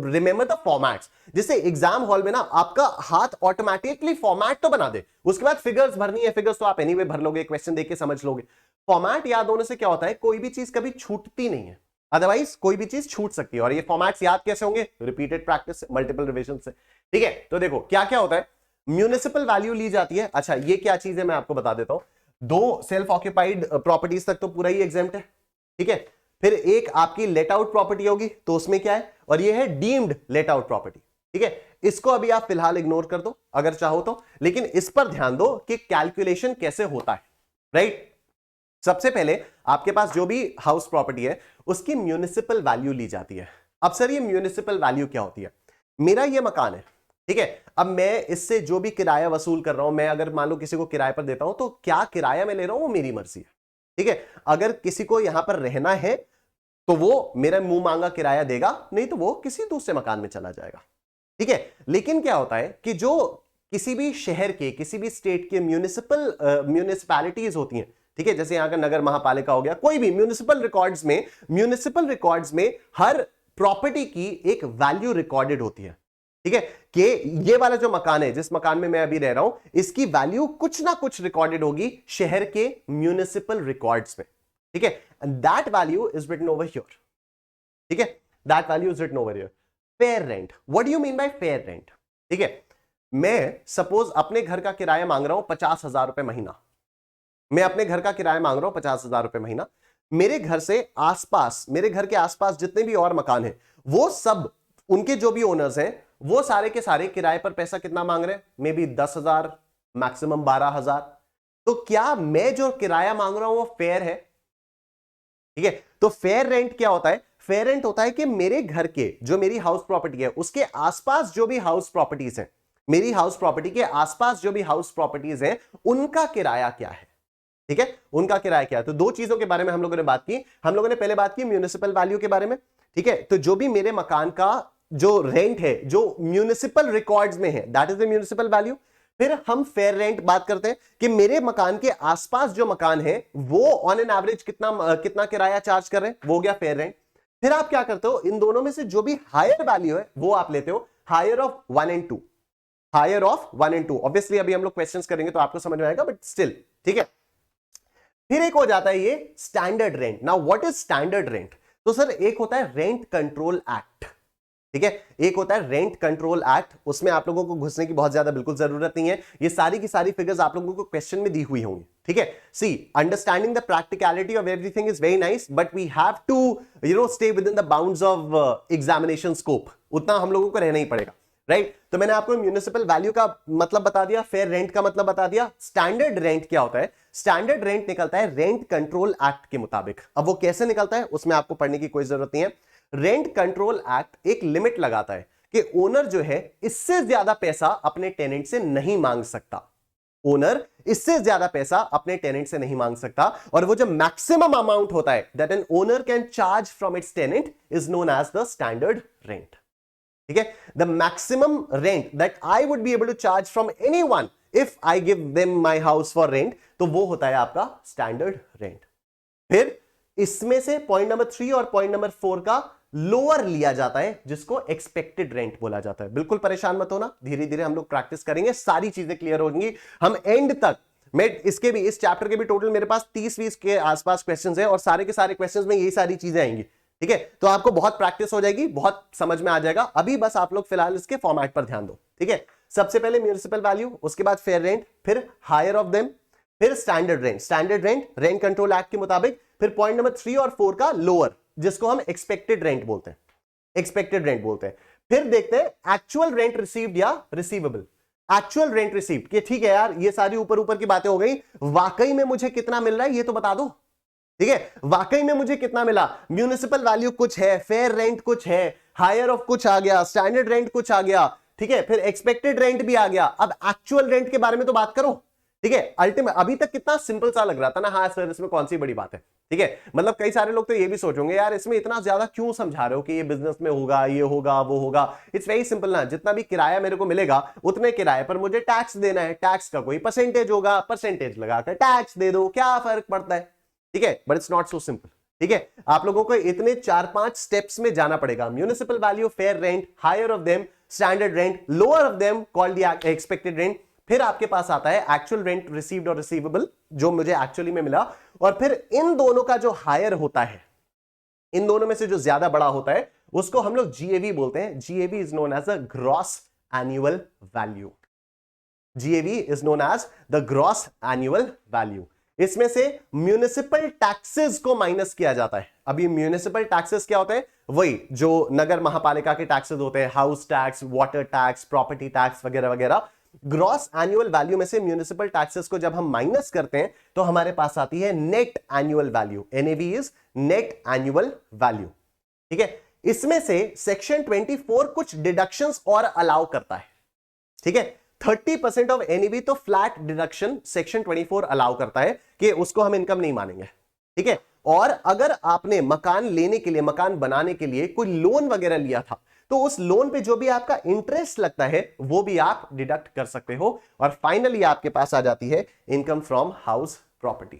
remember the formats, जिससे एग्जाम हॉल में ना आपका हाथ ऑटोमेटिकली फॉर्मेट तो बना दे, उसके बाद फिगर्स भरनी है, फिगर्स तो आप एनीवे भर लोगे, क्वेश्चन देख के समझ लोगे। फॉर्मेट याद होने से क्या होता है, कोई भी चीज कभी छूटती नहीं है, अदरवाइज कोई भी चीज छूट सकती है। और ये फॉर्मेट्स याद कैसे होंगे, रिपीटेड प्रैक्टिस से, मल्टीपल रिविजन से। ठीक है, तो देखो क्या क्या होता है, म्यूनिसिपल वैल्यू ली जाती है। अच्छा ये क्या चीज है मैं आपको बता देता हूं। 2 सेल्फ ऑक्यूपाइड प्रॉपर्टीज तक तो पूरा ही एग्जेम्प्ट है। ठीक है, फिर एक आपकी लेट आउट प्रॉपर्टी होगी तो उसमें क्या है, और ये है डीम्ड लेट आउट प्रॉपर्टी। ठीक है, इसको अभी आप फिलहाल इग्नोर कर दो अगर चाहो तो, लेकिन इस पर ध्यान दो कि कैलकुलेशन कैसे होता है। राइट, सबसे पहले आपके पास जो भी हाउस प्रॉपर्टी है उसकी म्यूनिसिपल वैल्यू ली जाती है। अब सर ये म्यूनिसिपल वैल्यू क्या होती है, मेरा ये मकान है, ठीक है, अब मैं इससे जो भी किराया वसूल कर रहा हूं, मैं अगर मान लो किसी को किराए पर देता हूं तो क्या किराया मैं ले रहा हूं वो मेरी मर्जी है। ठीक है, अगर किसी को यहां पर रहना है तो वो मेरा मुंह मांगा किराया देगा, नहीं तो वो किसी दूसरे मकान में चला जाएगा। ठीक है, लेकिन क्या होता है कि जो किसी भी शहर के, किसी भी स्टेट के म्यूनिसिपैलिटीज होती हैं, ठीक है, जैसे यहां का नगर महापालिका हो गया, कोई भी म्यूनिसिपल रिकॉर्ड्स में हर प्रॉपर्टी की एक वैल्यू रिकॉर्डेड होती है। ठीक है, कि ये वाला जो मकान है, जिस मकान में मैं अभी रह रहा हूं, इसकी वैल्यू कुछ ना कुछ रिकॉर्डेड होगी शहर के म्यूनिसिपल रिकॉर्ड्स में। ठीक है, that value is written over here. ठीक है, that value is written over here. Fair rent, what do you mean by fair rent? ठीक है, मैं सपोज अपने घर का किराया मांग रहा हूं 50,000 रुपए महीना, मैं अपने घर का किराया मांग रहा हूं 50,000 रुपए महीना। मेरे घर से आसपास, मेरे घर के आसपास जितने भी और मकान हैं, वो सब, उनके जो भी ओनर्स हैं, वो सारे के सारे किराए पर पैसा कितना मांग रहे हैं, मे बी 10,000, मैक्सिमम 12,000। तो क्या मैं जो किराया मांग रहा हूं वो फेयर है? ठीक है, तो फेयर रेंट क्या होता है? फेयर रेंट होता है कि मेरे घर के, जो मेरी हाउस प्रॉपर्टी है, उसके आसपास जो भी हाउस प्रॉपर्टीज हैं, मेरी हाउस प्रॉपर्टी के आसपास जो भी हाउस प्रॉपर्टीज हैं, उनका किराया क्या है। ठीक है, उनका किराया क्या है। तो 2 चीजों के बारे में हम लोगों ने बात की। हम लोगों ने पहले बात की म्यूनिसिपल वैल्यू के बारे में। ठीक है, तो जो भी मेरे मकान का जो रेंट है, जो म्यूनिसिपल रिकॉर्ड्स में है, that is the municipal value. फिर हम फेयर रेंट बात करते हैं कि मेरे मकान के आसपास जो मकान है वो ऑन एन एवरेज कितना किराया चार्ज कर रहे हैं, वो हो गया फेयर रेंट। फिर आप क्या करते हो, इन दोनों में से जो भी हायर वैल्यू है वो आप लेते हो, higher of 1 and 2, higher of 1 and 2। Obviously अभी हम लोग क्वेश्चंस करेंगे तो आपको समझ में आएगा, बट स्टिल ठीक है। फिर एक हो जाता है ये standard rent. Now what is standard rent? तो सर एक होता है रेंट कंट्रोल एक्ट, ठीक है, एक होता है रेंट कंट्रोल एक्ट। उसमें आप लोगों को घुसने की बहुत ज्यादा बिल्कुल जरूरत नहीं है, ये सारी की सारी फिगर्स आप लोगों को क्वेश्चन में दी हुई होंगी, ठीक है। See, understanding the practicality of everything is very nice, but we have to stay within the bounds of examination scope, उतना हम लोगों को रहना ही पड़ेगा, राइट। तो मैंने आपको म्यूनिसिपल वैल्यू का मतलब बता दिया, फेयर रेंट का मतलब बता दिया। स्टैंडर्ड रेंट क्या होता है? स्टैंडर्ड रेंट निकलता है रेंट कंट्रोल एक्ट के मुताबिक। अब वो कैसे निकलता है उसमें आपको पढ़ने की कोई जरूरत नहीं है। रेंट कंट्रोल एक्ट एक लिमिट लगाता है कि ओनर जो है इससे ज्यादा पैसा अपने टेनेंट से नहीं मांग सकता, ओनर इससे ज्यादा पैसा अपने टेनेंट से नहीं मांग सकता। और वो जो मैक्सिमम अमाउंट होता है that an owner can charge from its tenant is known as the standard rent, ठीक है। The maximum rent that I would be able to charge from anyone if I give them my house for rent, तो वो होता है आपका standard rent. फिर इसमें से पॉइंट नंबर 3 और पॉइंट नंबर 4 का लोअर लिया जाता है, जिसको एक्सपेक्टेड रेंट बोला जाता है। बिल्कुल परेशान मत होना, धीरे धीरे हम लोग प्रैक्टिस करेंगे, सारी चीजें क्लियर होंगी। हम एंड तक, मैं इसके भी, इस चैप्टर के भी टोटल मेरे पास 30-20 के आसपास क्वेश्चंस हैं और सारे के सारे क्वेश्चंस में यही सारी चीजें आएंगी, ठीक है। तो आपको बहुत प्रैक्टिस हो जाएगी, बहुत समझ में आ जाएगा। अभी बस आप लोग फिलहाल इसके फॉर्मेट पर ध्यान दो, ठीक है। सबसे पहले म्यूनिसिपल वैल्यू, उसके बाद फेयर रेंट, फिर हायर ऑफ देम, फिर standard rent. Standard rent rent control act के मुताबिक, फिर पॉइंट नंबर 3 और 4 का लोअर, जिसको हम एक्सपेक्टेड रेंट बोलते हैं, एक्सपेक्टेड रेंट बोलते हैं। फिर देखते हैं एक्चुअल रेंट रिसीव्ड या रिसीवेबल। एक्चुअल रेंट रिसीव्ड, कि ठीक है यार ये सारी ऊपर ऊपर की बातें हो गई, वाकई में मुझे कितना मिल रहा है ये तो बता दो, ठीक है। वाकई में मुझे कितना मिला? म्यूनिसिपल वैल्यू कुछ है, फेयर रेंट कुछ है, हायर ऑफ कुछ आ गया, स्टैंडर्ड रेंट कुछ आ गया, ठीक है, फिर एक्सपेक्टेड रेंट भी आ गया। अब एक्चुअल रेंट के बारे में तो बात करो, ठीक है। अल्टीमेट, अभी तक कितना सिंपल सा लग रहा था ना, हाँ सर इसमें कौन सी बड़ी बात है, ठीक है। मतलब कई सारे लोग तो ये भी सोचोगे यार इसमें इतना ज्यादा क्यों समझा रहे हो कि ये बिजनेस में होगा, ये होगा, वो होगा। इट्स वेरी सिंपल ना, जितना भी किराया मेरे को मिलेगा उतने किराए पर मुझे टैक्स देना है, टैक्स का कोई परसेंटेज होगा, परसेंटेज लगाकर टैक्स दे दो, क्या फर्क पड़ता है, ठीक है। But it's not so simple, ठीक है। आप लोगों को इतने 4-5 स्टेप्स में जाना पड़ेगा। Municipal value, fair rent, higher of them, standard rent, lower of them called the expected rent. फिर आपके पास आता है एक्चुअल रेंट रिसीव्ड और रिसीवेबल, जो मुझे एक्चुअली में मिला। और फिर इन दोनों का जो हायर होता है, इन दोनों में से जो ज्यादा बड़ा होता है उसको हम लोग जीएवी बोलते हैं। GAV is known as a gross annual value. GAV is known as the gross annual value. इसमें से म्यूनिसिपल टैक्सेस को माइनस किया जाता है। अभी म्यूनिसिपल टैक्सेस क्या होते हैं? वही जो नगर महापालिका के टैक्सेस होते हैं, house tax, water tax, property tax वगैरह वगैरह। ग्रॉस एनुअल वैल्यू में से म्यूनिसिपल टैक्सेस को जब हम माइनस करते हैं तो हमारे पास आती है net annual value. NAV is net annual value, ठीक है। इसमें से सेक्शन 24 कुछ डिडक्शंस और अलाउ करता है, ठीक है। 30% ऑफ एनएवी तो फ्लैट डिडक्शन सेक्शन 24 अलाउ करता है कि उसको हम इनकम नहीं मानेंगे, ठीक है। और अगर आपने मकान लेने के लिए, मकान बनाने के लिए कोई लोन वगैरह लिया था तो उस लोन पे जो भी आपका इंटरेस्ट लगता है वो भी आप डिडक्ट कर सकते हो। और फाइनली आपके पास आ जाती है इनकम फ्रॉम हाउस प्रॉपर्टी,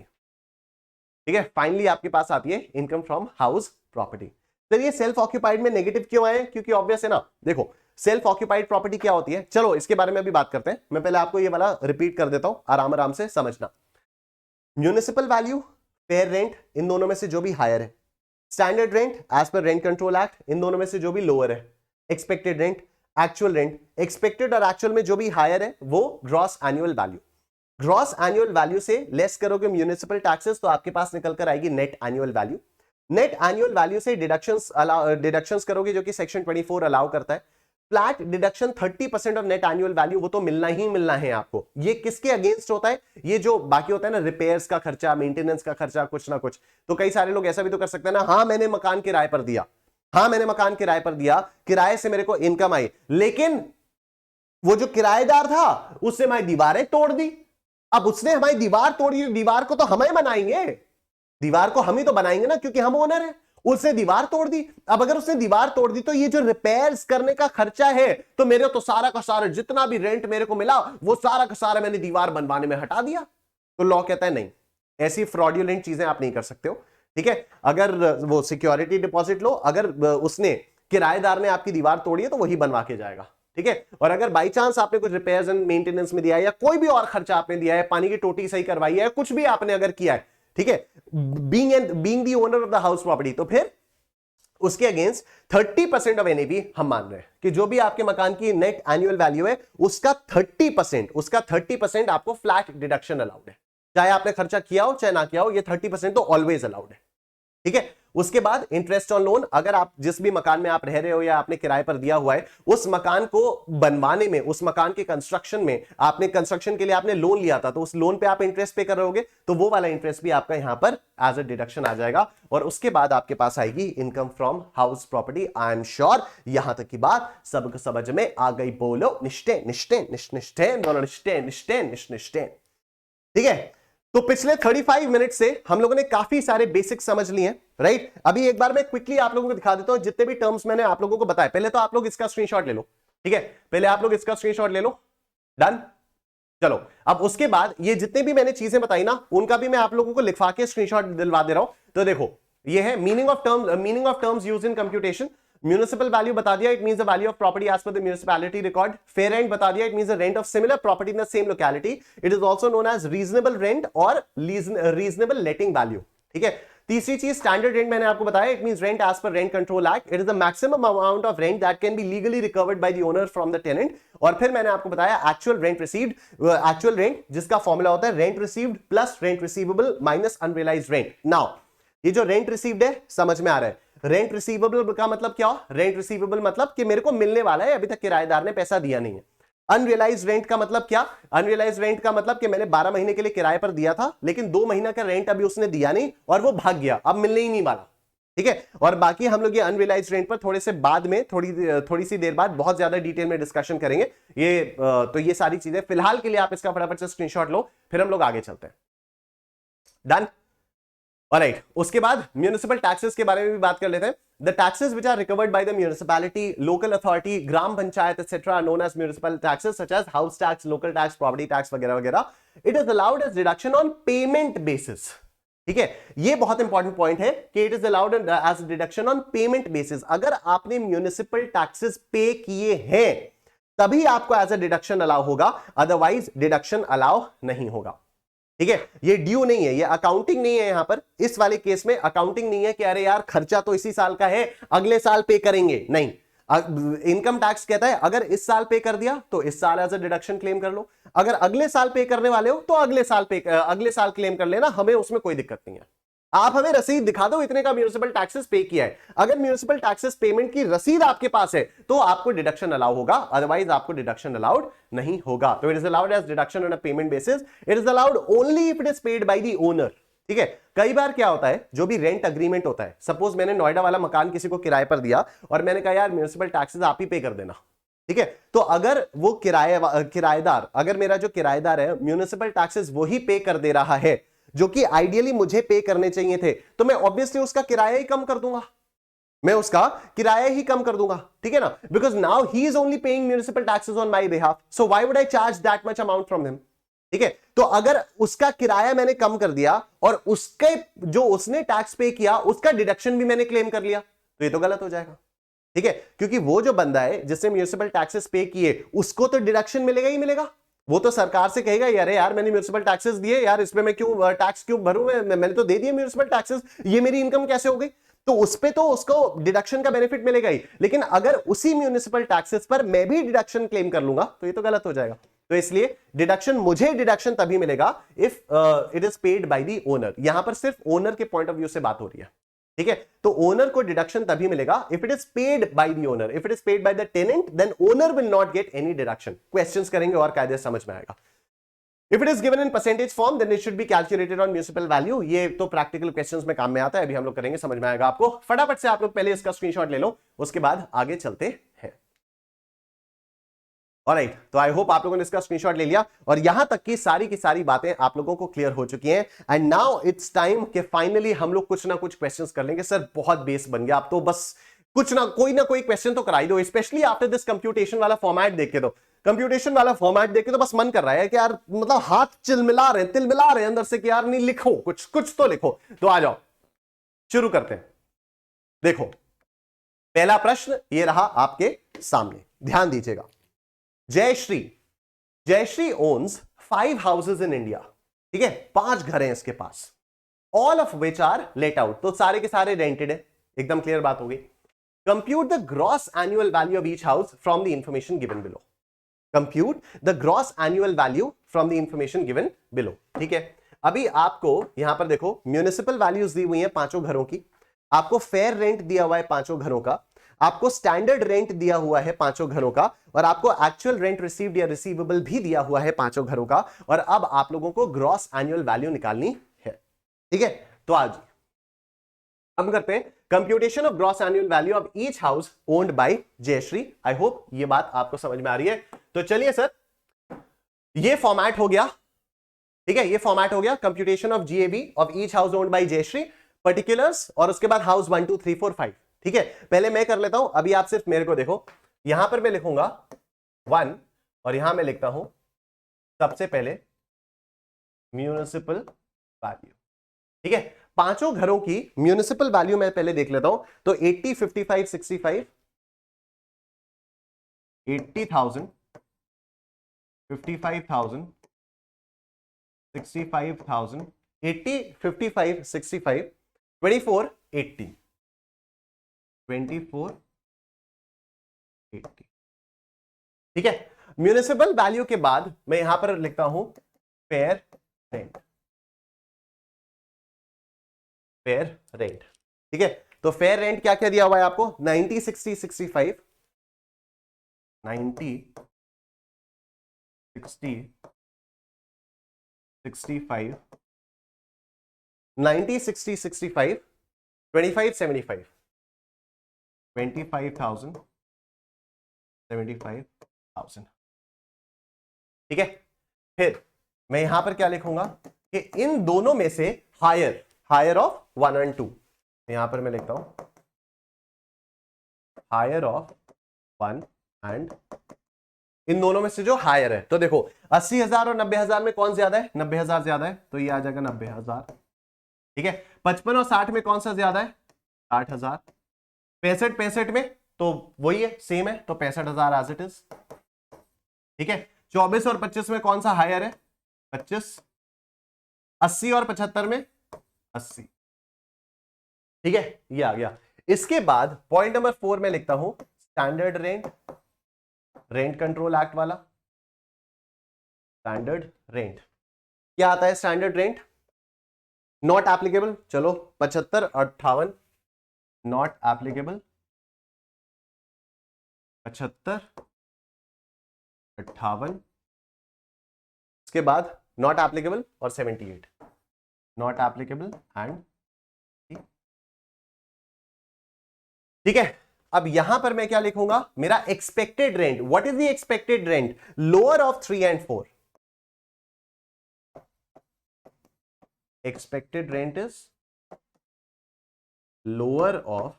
ठीक है। फाइनली आपके पास आती है इनकम फ्रॉम हाउस प्रॉपर्टी। तो ये सेल्फ ऑक्यूपाइड में नेगेटिव क्यों आए? क्योंकि ऑब्वियस है ना। देखो सेल्फ ऑक्यूपाइड प्रॉपर्टी क्या होती है, चलो इसके बारे में भी बात करते हैं। मैं पहले आपको ये वाला रिपीट कर देता हूं, आराम आराम से समझना। म्यूनिसिपल वैल्यू, फेयर रेंट, इन दोनों में से जो भी हायर है, standard rent as per rent control act, इन दोनों में से जो भी लोअर है, expected rent, actual rent. Expected और एक्चुअल में जो भी हायर है वो gross annual value. Gross annual value से लेस करोगे म्यूनिसिपल टैक्सेस तो आपके पास निकल कर आएगी net annual value. Net annual value से डिडक्शंस करोगे जो कि सेक्शन 24 अलाउ करता है। Flat deduction 30% of net annual value, वो तो मिलना ही मिलना है आपको। ये किसके अगेंस्ट होता है? ये जो बाकी होता है ना, रिपेयर्स का खर्चा, मेंटेनेंस का खर्चा, कुछ ना कुछ। तो कई सारे लोग ऐसा भी तो कर सकते हैं ना, हाँ मैंने मकान किराए पर दिया, हाँ मैंने मकान किराए पर दिया, किराए से मेरे को इनकम आई, लेकिन वो जो किराएदार था उसने हमारी दीवारें तोड़ दी। अब उसने हमारी दीवार तोड़ी, दीवार को तो हम ही बनाएंगे, दीवार को हम ही तो बनाएंगे ना, क्योंकि हम ओनर है। उसने दीवार तोड़ दी। अब अगर उसने दीवार तोड़ दी तो ये जो रिपेयर्स करने का खर्चा है, तो मेरे तो सारा का सारा जितना भी रेंट मेरे को मिला वो सारा का सारा मैंने दीवार बनवाने में हटा दिया। तो लॉ कहता है नहीं, ऐसी फ्रॉडुलेंट चीजें आप नहीं कर सकते हो। ठीक है, अगर वो सिक्योरिटी डिपॉजिट लो, अगर उसने किराएदार ने आपकी दीवार तोड़ी है तो वही बनवा के जाएगा। ठीक है, और अगर बाई चांस आपने कुछ रिपेयर्स एंड मेंटेनेंस में दिया है या कोई भी और खर्चा आपने दिया है, पानी की टोटी सही करवाई है, कुछ भी आपने अगर किया है, ठीक है, being the owner of the house property, तो फिर उसके अगेंस्ट 30% ऑफ एनएवी हम मान रहे हैं कि जो भी आपके मकान की नेट एनुअल वैल्यू है उसका 30% आपको फ्लैट डिडक्शन अलाउड है। चाहे आपने खर्चा किया हो चाहे ना किया हो, ये 30% तो ऑलवेज अलाउड है। ठीक है, उसके बाद इंटरेस्ट ऑन लोन, अगर आप जिस भी मकान में आप रह रहे हो या आपने किराए पर दिया हुआ है, उस मकान को बनवाने में, उस मकान के कंस्ट्रक्शन में आपने कंस्ट्रक्शन के लिए आपने लोन लिया था, तो उस लोन पे आप इंटरेस्ट पे कर रहे होगे, तो वो वाला इंटरेस्ट भी आपका यहां पर एज अ डिडक्शन आ जाएगा। और उसके बाद आपके पास आएगी income from house property. I am sure यहां तक की बात सबको समझ में आ गई। बोलो निष्ठे निष्ठे निष्ठे दोनों निष्ठे निष्ठे निष्ठे। ठीक है, तो पिछले 35 मिनट से हम लोगों ने काफी सारे बेसिक्स समझ लिए हैं, राइट। अभी एक बार मैं क्विकली आप लोगों को दिखा देता हूं जितने भी टर्म्स मैंने आप लोगों को बताए। पहले तो आप लोग इसका स्क्रीनशॉट ले लो। ठीक है, पहले आप लोग इसका स्क्रीनशॉट ले लो। डन, चलो। अब उसके बाद ये जितने भी मैंने चीजें बताई ना, उनका भी मैं आप लोगों को लिखवा के स्क्रीनशॉट दिलवा दे रहा हूं। तो देखो, ये है meaning of terms used in computation. Municipal value बता दिया, it means the value of property as per the municipality record. Fair rent बता दिया, it means the rent of similar property in the same locality. It is also known as reasonable rent और reasonable letting value. ठीक है, तीसरी चीज standard rent मैंने आपको बताया, it means rent as per rent control act. It is the maximum amount of rent that can be legally recovered by the owner from the tenant. और फिर मैंने आपको बताया actual rent received, actual rent जिसका formula होता है rent received plus rent receivable minus unrealised rent. Now ये जो रेंट रिसीव्ड है समझ में आ रहा है। रेंट रिसीवेबल का मतलब क्या? रेंट रिसीवेबल मतलब कि मेरे को मिलने वाला है, अभी तक किराएदार ने पैसा दिया नहीं है। अनरियलाइज्ड रेंट का मतलब क्या? अनरियलाइज्ड रेंट का मतलब कि मैंने 12 महीने के लिए किराए पर दिया था, लेकिन 2 महीना का रेंट अभी उसने दिया नहीं और वो भाग गया, अब मिलने ही नहीं वाला। ठीक है, और बाकी हम लोग ये अनरियलाइज्ड रेंट पर थोड़े से बाद में थोड़ी सी देर बाद बहुत ज्यादा डिटेल में डिस्कशन करेंगे। ये तो ये सारी चीजें फिलहाल के लिए आप इसका फटाफट से स्क्रीनशॉट लो, फिर हम लोग आगे चलते हैं। Done, alright. उसके बाद म्यूनिसिपल टैक्सेस के बारे में भी बात कर लेते हैं। The taxes which are recovered by the municipality, local authority, gram panchayat etc. are known as municipal taxes such as house tax, local tax, property tax वगैरह वगैरह. It is allowed as deduction on payment basis. ठीक है, ये बहुत important point है कि it is allowed as deduction on payment basis. अगर आपने म्यूनिसिपल टैक्सेस पे किए हैं तभी आपको एज अ डिडक्शन अलाउ होगा, अदरवाइज डिडक्शन अलाउ नहीं होगा। ठीक है, ये ड्यू नहीं है, ये अकाउंटिंग नहीं है। यहां पर इस वाले केस में अकाउंटिंग नहीं है कि अरे यार खर्चा तो इसी साल का है, अगले साल पे करेंगे, नहीं। इनकम टैक्स कहता है अगर इस साल पे कर दिया तो इस साल एज अ डिडक्शन क्लेम कर लो, अगर अगले साल पे करने वाले हो तो अगले साल क्लेम कर लेना, हमें उसमें कोई दिक्कत नहीं है। आप हमें रसीद दिखा दो इतने का म्यूनिसिपल टैक्सेस पे किया है। अगर म्यूनिसिपल टैक्सेस पेमेंट की रसीद आपके पास है तो आपको डिडक्शन अलाउ होगा, अदरवाइज आपको डिडक्शन अलाउड नहीं होगा। तो it is allowed as deduction on a payment basis. It is allowed only if it is paid by the owner. ठीक है, कई बार क्या होता है, जो भी रेंट अग्रीमेंट होता है, सपोज मैंने नोएडा वाला मकान किसी को किराए पर दिया और मैंने कहा यार म्यूनिसिपल टैक्सेस आप ही पे कर देना। ठीक है, तो अगर वो किराएदार, अगर मेरा जो किराएदार है म्यूनिसिपल टैक्सेस वही पे कर दे रहा है जो कि आइडियली मुझे पे करने चाहिए थे, तो मैं ऑब्वियसली उसका किराया ही कम कर दूंगा, मैं उसका किराया ही कम कर दूंगा। ठीक है ना, because now he is only paying municipal taxes on my behalf, so why would I charge that much amount from him. ठीक है, तो अगर उसका किराया मैंने कम कर दिया और उसके जो उसने टैक्स पे किया उसका डिडक्शन भी मैंने क्लेम कर लिया, तो ये तो गलत हो जाएगा। ठीक है, क्योंकि वो जो बंदा है जिसने म्यूनिसिपल टैक्सेस पे किए उसको तो डिडक्शन मिलेगा ही मिलेगा। वो तो सरकार से कहेगा यार यार मैंने म्यूनिसिपल टैक्सेस दिए यार, इसमें मैं क्यों टैक्स क्यों भरूं, मैंने तो दे दिए म्यूनिसिपल टैक्सेस, ये मेरी इनकम कैसे हो गई। तो उस पे तो उसको डिडक्शन का बेनिफिट मिलेगा ही, लेकिन अगर उसी म्यूनिसिपल टैक्सेस पर मैं भी डिडक्शन क्लेम कर लूंगा तो ये तो गलत हो जाएगा। तो इसलिए मुझे डिडक्शन तभी मिलेगा if it is paid by the owner. यहां पर सिर्फ ओनर के पॉइंट ऑफ व्यू से बात हो रही है। ठीक है, तो ओनर को डिडक्शन तभी मिलेगा if it is paid by the owner. If it is paid by the tenant then owner will not get any deduction. Questions करेंगे और कायदे समझ में आएगा। If it is given in percentage form then it should be calculated on municipal value. ये तो practical questions में काम में आता है, अभी हम लोग करेंगे, समझ में आएगा आपको। फटाफट से आप लोग पहले इसका स्क्रीनशॉट ले लो, उसके बाद आगे चलते हैं। ऑलराइट, तो आई होप आप लोगों ने इसका स्क्रीनशॉट ले लिया और यहां तक की सारी बातें आप लोगों को क्लियर हो चुकी हैं। एंड नाउ इट्स टाइम कि फाइनली हम लोग कुछ ना कुछ क्वेश्चंस कर लेंगे। सर बहुत बेस बन गया, आप तो बस कुछ ना कोई क्वेश्चन तो कराई दो, स्पेशली आफ्टर दिस कंप्यूटेशन वाला फॉर्मेट देख के। तो कंप्यूटेशन वाला फॉर्मेट देख के तो बस मन कर रहा है कि यार मतलब हाथ चिलमिला रहे हैं, तिलमिला रहे हैं अंदर से कि यार नहीं लिखो, कुछ तो लिखो। तो आ जाओ शुरू करते हैं। देखो पहला प्रश्न ये रहा आपके सामने, ध्यान दीजिएगा। Jayshree owns 5 houses in India, ठीक है, 5 घर हैं इसके पास, all of which are let out, तो सारे के सारे रेंटेड है, एकदम क्लियर बात होगी। Compute the gross annual value of each house from the information given below. Compute the gross annual value from the information given below, ठीक है। अभी आपको यहां पर देखो म्यूनिसिपल वैल्यूज दी हुई है 5 घरों की, आपको फेयर रेंट दिया हुआ है 5 घरों का, आपको स्टैंडर्ड रेंट दिया हुआ है 5 घरों का, और आपको एक्चुअल रेंट रिसीव्ड या रिसीवेबल भी दिया हुआ है 5 घरों का। और अब आप लोगों को ग्रॉस एनुअल वैल्यू निकालनी है, ठीक है। तो आज हम करते हैं computation of gross annual value of each house owned by Jayshree. I hope ये बात आपको समझ में आ रही है। तो चलिए सर, ये फॉर्मेट हो गया, ठीक है, ये फॉर्मेट हो गया computation of GAV of each house owned by Jayshree, particulars, और उसके बाद हाउस 1 2 3 4 5, ठीक है। पहले मैं कर लेता हूं, अभी आप सिर्फ मेरे को देखो, यहां पर मैं लिखूंगा 1 और यहां मैं लिखता हूं सबसे पहले म्यूनिसिपल वैल्यू, ठीक है। 5 घरों की म्यूनिसिपल वैल्यू मैं पहले देख लेता हूं। तो 80 55 65, 80,000, 55,000, 65,000, 80 55 65, 24 80, 24 80, ठीक है। म्यूनिसिपल वैल्यू के बाद मैं यहां पर लिखता हूं फेयर रेंट, फेयर रेंट, ठीक है। तो फेयर रेंट क्या क्या दिया हुआ है आपको, 90 60 65, 90 60 65, 90 60 65, 25 75, 25,000, 75,000, ठीक है। फिर मैं यहां पर क्या लिखूंगा कि इन दोनों में से हायर ऑफ 1 एंड 2, यहां पर मैं लिखता हूं हायर ऑफ 1 एंड, इन दोनों में से जो हायर है। तो देखो 80,000 और 90,000 में कौन ज्यादा है, 90,000 ज्यादा है, तो ये आ जाएगा 90,000, ठीक है। 55 और 60 में कौन सा ज्यादा है, 60,000। 65 65 में तो वही है, सेम है, तो 65,000 एज इट इज, ठीक है। 24 और 25 में कौन सा हायर है, 25। 80 और 75 में 80, ठीक है, ये आ गया। इसके बाद पॉइंट नंबर 4 में लिखता हूं standard rent, rent control act वाला स्टैंडर्ड रेंट। क्या आता है स्टैंडर्ड रेंट, नॉट एप्लीकेबल, चलो 75 58, नॉट एप्लीकेबल, 75 58, इसके बाद नॉट एप्लीकेबल और 78, नॉट एप्लीकेबल एंड, ठीक है। अब यहां पर मैं क्या लिखूंगा, मेरा expected rent, what is the expected rent, lower of 3 and 4, expected rent is lower of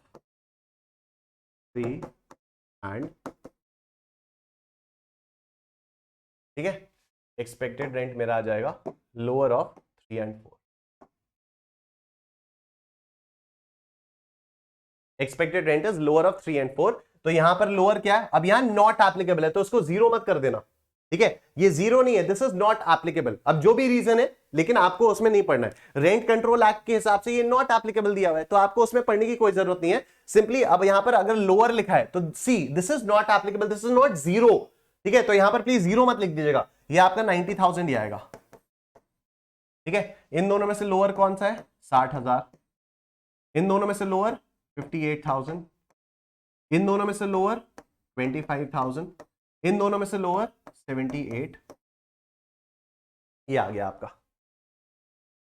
3 and, ठीक है, एक्सपेक्टेड रेंट मेरा आ जाएगा lower of 3 and 4, expected rent is lower of 3 and 4। तो यहां पर लोअर क्या है, अब यहां नॉट एप्लीकेबल है तो उसको जीरो मत कर देना, ठीक है, ये जीरो नहीं है, दिस इज नॉट एप्लीकेबल। अब जो भी रीजन है, लेकिन आपको उसमें नहीं पढ़ना है, रेंट कंट्रोल एक्ट के हिसाब से ये नॉट एप्लीकेबल दिया हुआ है, तो आपको उसमें पढ़ने की कोई जरूरत नहीं है। सिंपली अब यहां पर अगर लोअर लिखा है तो see this is not applicable, this is not zero, ठीक है। तो यहां पर प्लीज जीरो मत लिख दीजिएगा, ये आपका 90,000 ही आएगा, ठीक है। इन दोनों में से लोअर कौन सा है, 60,000, इन दोनों में से लोअर 58,000, इन दोनों में से लोअर 25,000, इन दोनों में से लोअर 78, ये आ गया आपका,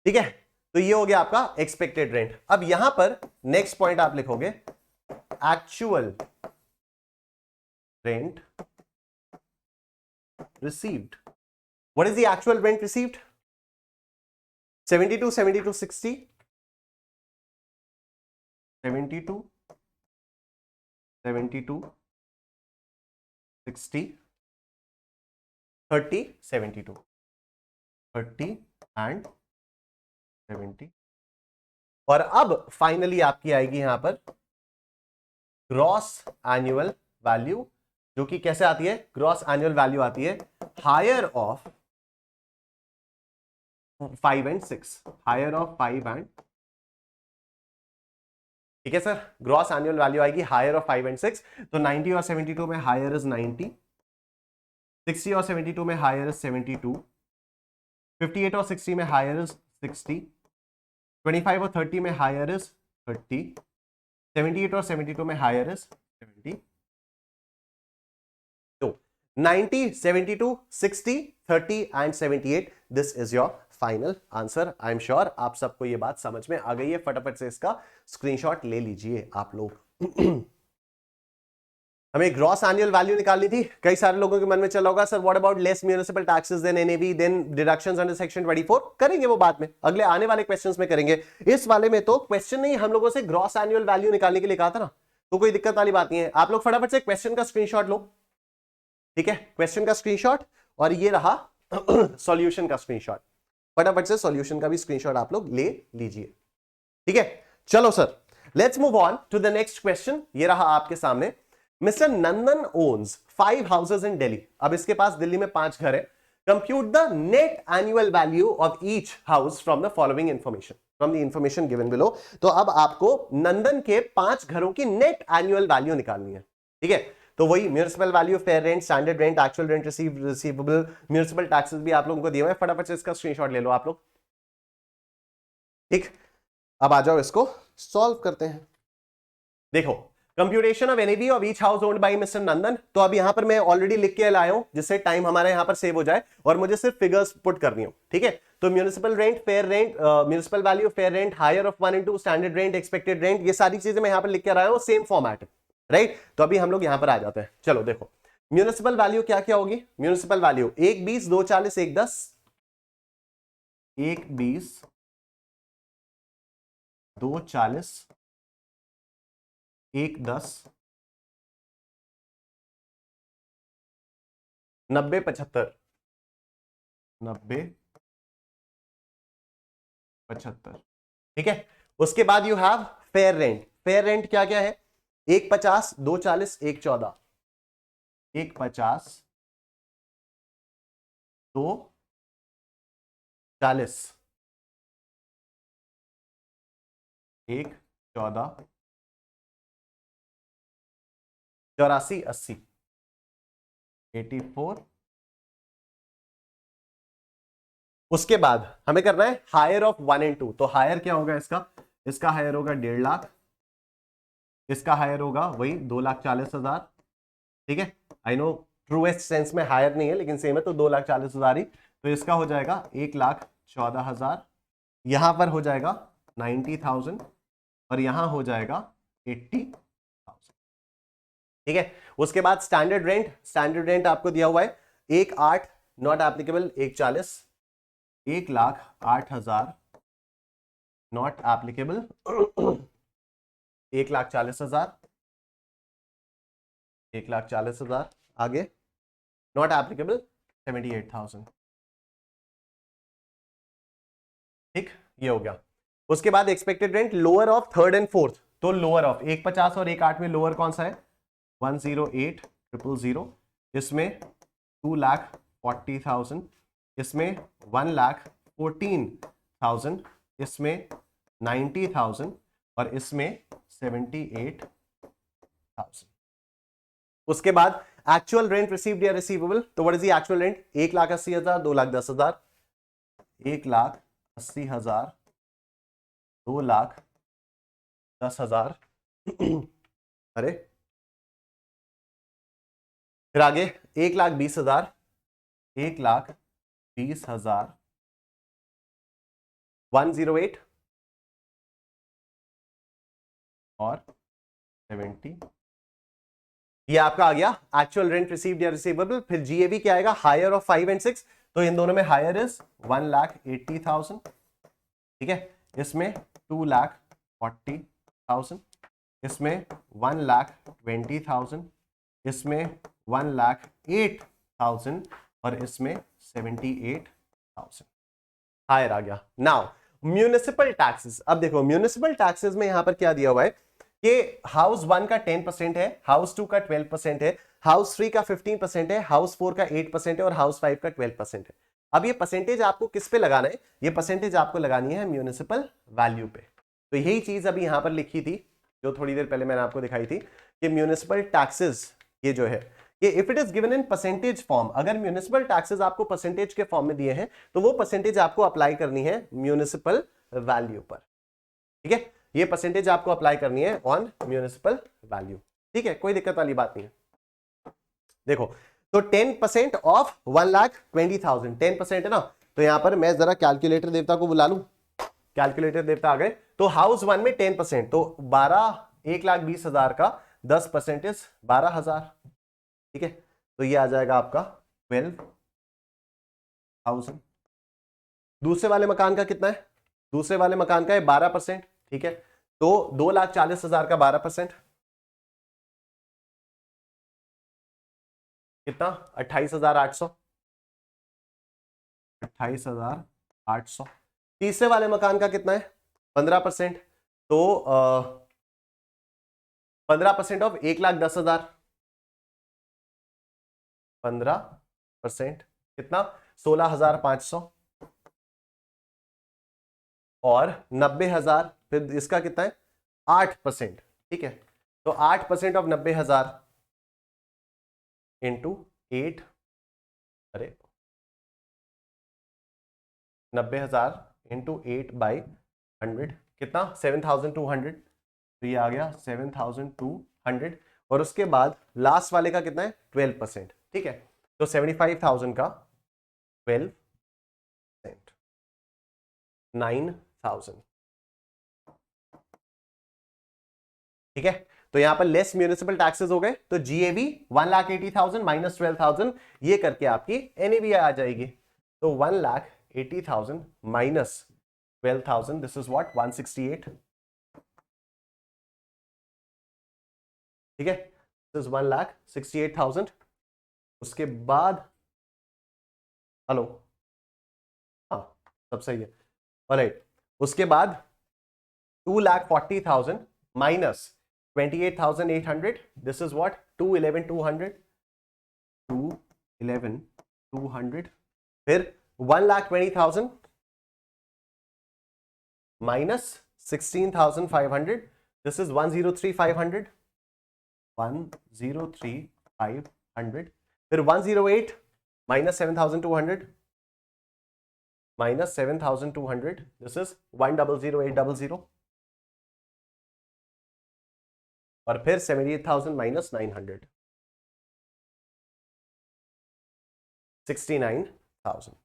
ठीक है। तो ये हो गया आपका एक्सपेक्टेड रेंट। अब यहां पर नेक्स्ट पॉइंट आप लिखोगे actual rent received. What is the actual rent received? 72, 72, 60. 72, 72, 60, 30, 72. 30 and 70. और अब फाइनली आपकी आएगी यहां पर ग्रॉस एनुअल वैल्यू, जो कि कैसे आती है? ग्रॉस एनुअल वैल्यू आती है higher of 5 and 6, higher of 5 and, ठीक है सर, ग्रॉस एनुअल वैल्यू आएगी हायर ऑफ 5 and 6. तो 90 और 72 में हायर इज 90, 60 और 72 में हायर इज 72, 58 और 60 में हायर इज 60, 25 और 30 में हायर इज 30, 78 और 72 में हायर इज 70. तो 90, 72, 60, 30 and 78, this is your final answer. I am sure आप सबको ये बात समझ में आ गई है. फटाफट से इसका स्क्रीनशॉट ले लीजिए आप लोग. हमें ग्रॉस एनुअल वैल्यू निकालनी थी. कई सारे लोगों के मन में चला होगा, sir what about less municipal taxes then NAV then deductions under section 24. करेंगे वो बाद में, अगले आने वाले क्वेश्चंस में करेंगे. इस वाले में तो क्वेश्चन नहीं, हम लोगों से ग्रॉस एनुअल वैल्यू निकालने के लिए कहा था ना, तो कोई दिक्कत वाली बात नहीं है. आप लोग फटाफट से क्वेश्चन का स्क्रीनशॉट लो. ठीक है, क्वेश्चन का स्क्रीनशॉट, और ये रहा सॉल्यूशन का स्क्रीनशॉट. फटाफट से सॉल्यूशन का भी स्क्रीनशॉट आप लोग ले लीजिए. ठीक है, चलो sir, let's move on to the next question. ये रहा आपके सामने. Mister Nandan owns 5 houses in Delhi. अब इसके पास दिल्ली में 5 घर है. Compute the net annual value of each house from the following information, from the information given below. तो अब आपको नंदन के 5 घरों की नेट एनुअल वैल्यू निकालनी है. ठीक है, तो वही municipal value, fair rent, standard rent, actual rent receivable, municipal taxes भी आप लोगों को दिए हुए हैं. फटाफट से इसका स्क्रीनशॉट ले लो आप लोग. ठीक, अब आ जाओ, इसको सॉल्व करते हैं. देखो, computation of NAV of each house owned by mister Nandan. तो अब यहां पर मैं ऑलरेडी लिख के लाया हूं, जिससे टाइम हमारा यहां पर सेव हो जाए और मुझे सिर्फ फिगर्स पुट करनी हो. ठीक है, तो municipal rent, fair rent, municipal value, fair rent, higher of 1 and 2, standard rent, expected rent, ये सारी चीजें मैं यहां पर लिख के लाया हूं, सेम फॉर्मेट. राइट, तो अभी हम लोग यहां पर आ जाते हैं. चलो देखो, म्युनिसिपल वैल्यू क्या क्या होगी? Municipal value 1 20 2 40 1 10, 1 20 2 40 1 10, 90 75, 90 75. ठीक है, उसके बाद you have fair rent. Fair rent क्या क्या है? 1 50 2 40 1 14, 1 50 2 40 1 14, 84 80, 84. उसके बाद हमें करना है हायर ऑफ 1 and 2. तो हायर क्या होगा इसका? इसका हायर होगा 1.5 लाख, इसका हायर होगा वही 2,40,000. ठीक है, आई नो ट्रूएस्ट सेंस में हायर नहीं है, लेकिन सेम है, तो 2,40,000 ही. तो इसका हो जाएगा 1,14,000, यहां पर हो जाएगा 90,000 और यहां हो जाएगा 80,000. ठीक है, उसके बाद स्टैंडर्ड रेंट. स्टैंडर्ड रेंट आपको दिया हुआ है 1,08 नॉट एप्लीकेबल, 1,40, 1,08,000 नॉट एप्लीकेबल, 1,40,000, 1,40,000. आगे नॉट एप्लीकेबल 78,000. ठीक, ये हो गया. उसके बाद expected rent lower of third and fourth. तो लोअर ऑफ 1,50 और 1,08 में लोअर कौन सा है? 108,000. इसमें 2,40,000, इसमें 1,14,000, इसमें 90,000 और इसमें 78,000. उसके बाद एक्चुअल रेंट रिसीव्ड या रिसीवेबल. तो what is the actual rent? 1,80,000, 2,10,000, 1,80,000, 2,10,000. अरे फिर आगे 1,20,000, 1,20,000, 108 और 70. ये आपका आ गया एक्चुअल रेंट रिसीव्ड या रिसीवेबल। फिर जीएवी क्या आएगा, हायर ऑफ 5 एंड 6, तो इन दोनों में हायर इज 1,80,000, ठीक है। इसमें 2,40,000, इसमें 1,20,000, इसमें 1,08,000 और इसमें 78,000 हायर आ गया। नाउ म्यूनिसिपल टैक्सेस, अब देखो म्यूनिसिपल टैक्सेस में यहां पर क्या दिया हुआ है कि हाउस 1 का 10% है, हाउस 2 का 12% है, हाउस 3 का 15% है, हाउस 4 का 8% है और हाउस 5 का 12% है। अब ये परसेंटेज आपको किस पे लगाना है, ये परसेंटेज आपको लगानी है म्यूनिसिपल वैल्यू पे। तो यही चीज अभी यहां पर लिखी थी जो थोड़ी देर पहले मैंने आपको दिखाई थी कि म्यूनिसिपल टैक्सेस ये जो है कि if it is given in percentage form, अगर म्यूनिसिपल टैक्सेस आपको परसेंटेज के फॉर्म में दिए हैं तो वो परसेंटेज आपको अप्लाई करनी है म्यूनिसिपल वैल्यू पर, ठीक है। ये परसेंटेज आपको अप्लाई करनी है ऑन म्यूनिसिपल वैल्यू, ठीक है, कोई दिक्कत वाली बात नहीं है। देखो तो 10% ऑफ 1,20,000 10% है ना, तो यहां पर मैं जरा कैलकुलेटर देवता को बुला लूं, कैलकुलेटर देवता आ गए। तो हाउस 1 में 10%, तो 1,20,000 का 10% इज 12,000, ठीक है। तो ये आ जाएगा आपका 12,000। दूसरे वाले मकान का कितना है, दूसरे वाले मकान का है 12%, ठीक है। तो 2,40,000 का 12% कितना, 28,800, 28,800। तीसरे वाले मकान का कितना है 15%, तो 15% ऑफ 1,10,000, 15% कितना 16,500 और 90,000, फिर इसका कितना है 8%, ठीक है। तो 8% ऑफ 90,000 इंटू 8, अरे 90,000 इंटू 8/100 कितना 7,200, तो ये आ गया 7,200। और उसके बाद लास्ट वाले का कितना है 12%, ठीक है। तो 75,000 का 12%, 9,000, ठीक है। तो यहां पर लेस म्यूनिसिपल टैक्सेस हो गए, तो जीएवी 1,80,000 माइनस 12,000, ये करके आपकी एनएवी आ जाएगी। तो 1,80,000 माइनस 12,000, दिस इज व्हाट 168, ठीक है। This is 1,68,000। उसके बाद हेलो, हाँ सब सही है, ऑलराइट। उसके बाद 2,40,000 माइनस 28,800, दिस इज व्हाट 211,200, 211,200। फिर 1,20,000 माइनस 16,500, दिस इज 103,500, 103,500। फिर 108 माइनस 7,200 माइनस 7,200, दिस इज 1,008,000। और फिर 78,000 माइनस 900, 69,000।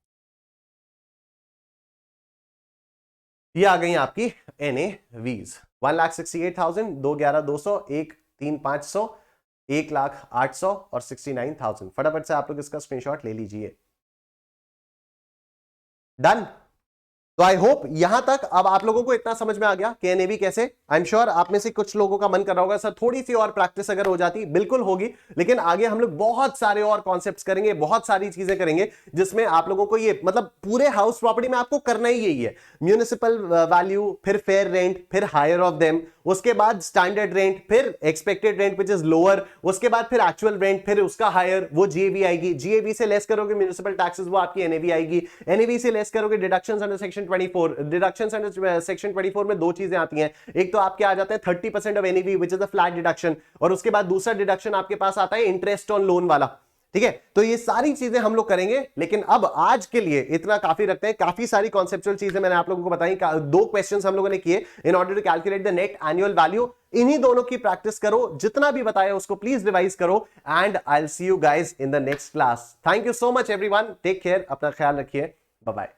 ये आ गई आपकी NAVs। 1,68,000, 2,11,200, 1,03,500, 1,08,000 और 69,000। फटाफट से आप लोग इसका स्क्रीनशॉट ले लीजिए। डन। तो आई होप यहां तक अब आप लोगों को इतना समझ में आ गया कि एनएवी कैसे। आई एम श्योर आप में से कुछ लोगों का मन कर रहा होगा सर थोड़ी सी और प्रैक्टिस अगर हो जाती, बिल्कुल होगी, लेकिन आगे हम लोग बहुत सारे और कॉन्सेप्ट्स करेंगे, बहुत सारी चीजें करेंगे जिसमें आप लोगों को ये मतलब पूरे हाउस प्रॉपर्टी में आपको करना ही यही है, म्यूनिसिपल वैल्यू, फिर फेयर रेंट, फिर हायर ऑफ देम, उसके बाद स्टैंडर्ड रेंट, फिर expected rent which is lower, उसके बाद फिर एक्चुअल रेंट, फिर उसका हायर, वो जीएवी आएगी, जीएवी से लेस करोगे म्यूनिसिपल टैक्सेस, वो आपकी एनएवी आएगी, एनएवी से लेस करोगे deductions under section 24। Deductions under section 24 में दो चीजें आती हैं, एक तो आपके आ जाता है 30% of NAV which is a flat deduction, और उसके बाद दूसरा डिडक्शन आपके पास आता है इंटरेस्ट ऑन लोन वाला, ठीक है। तो ये सारी चीजें हम लोग करेंगे, लेकिन अब आज के लिए इतना काफी रखते हैं। काफी सारी कॉन्सेप्चुअल चीजें मैंने आप लोगों को बताई, दो क्वेश्चंस हम लोगों ने किए in order to calculate the net annual value. इन्हीं दोनों की प्रैक्टिस करो, जितना भी बताया उसको प्लीज रिवाइज करो, and I will see you guys in the next class. Thank you so much everyone, take care, अपना ख्याल रखिए, बाय बाय।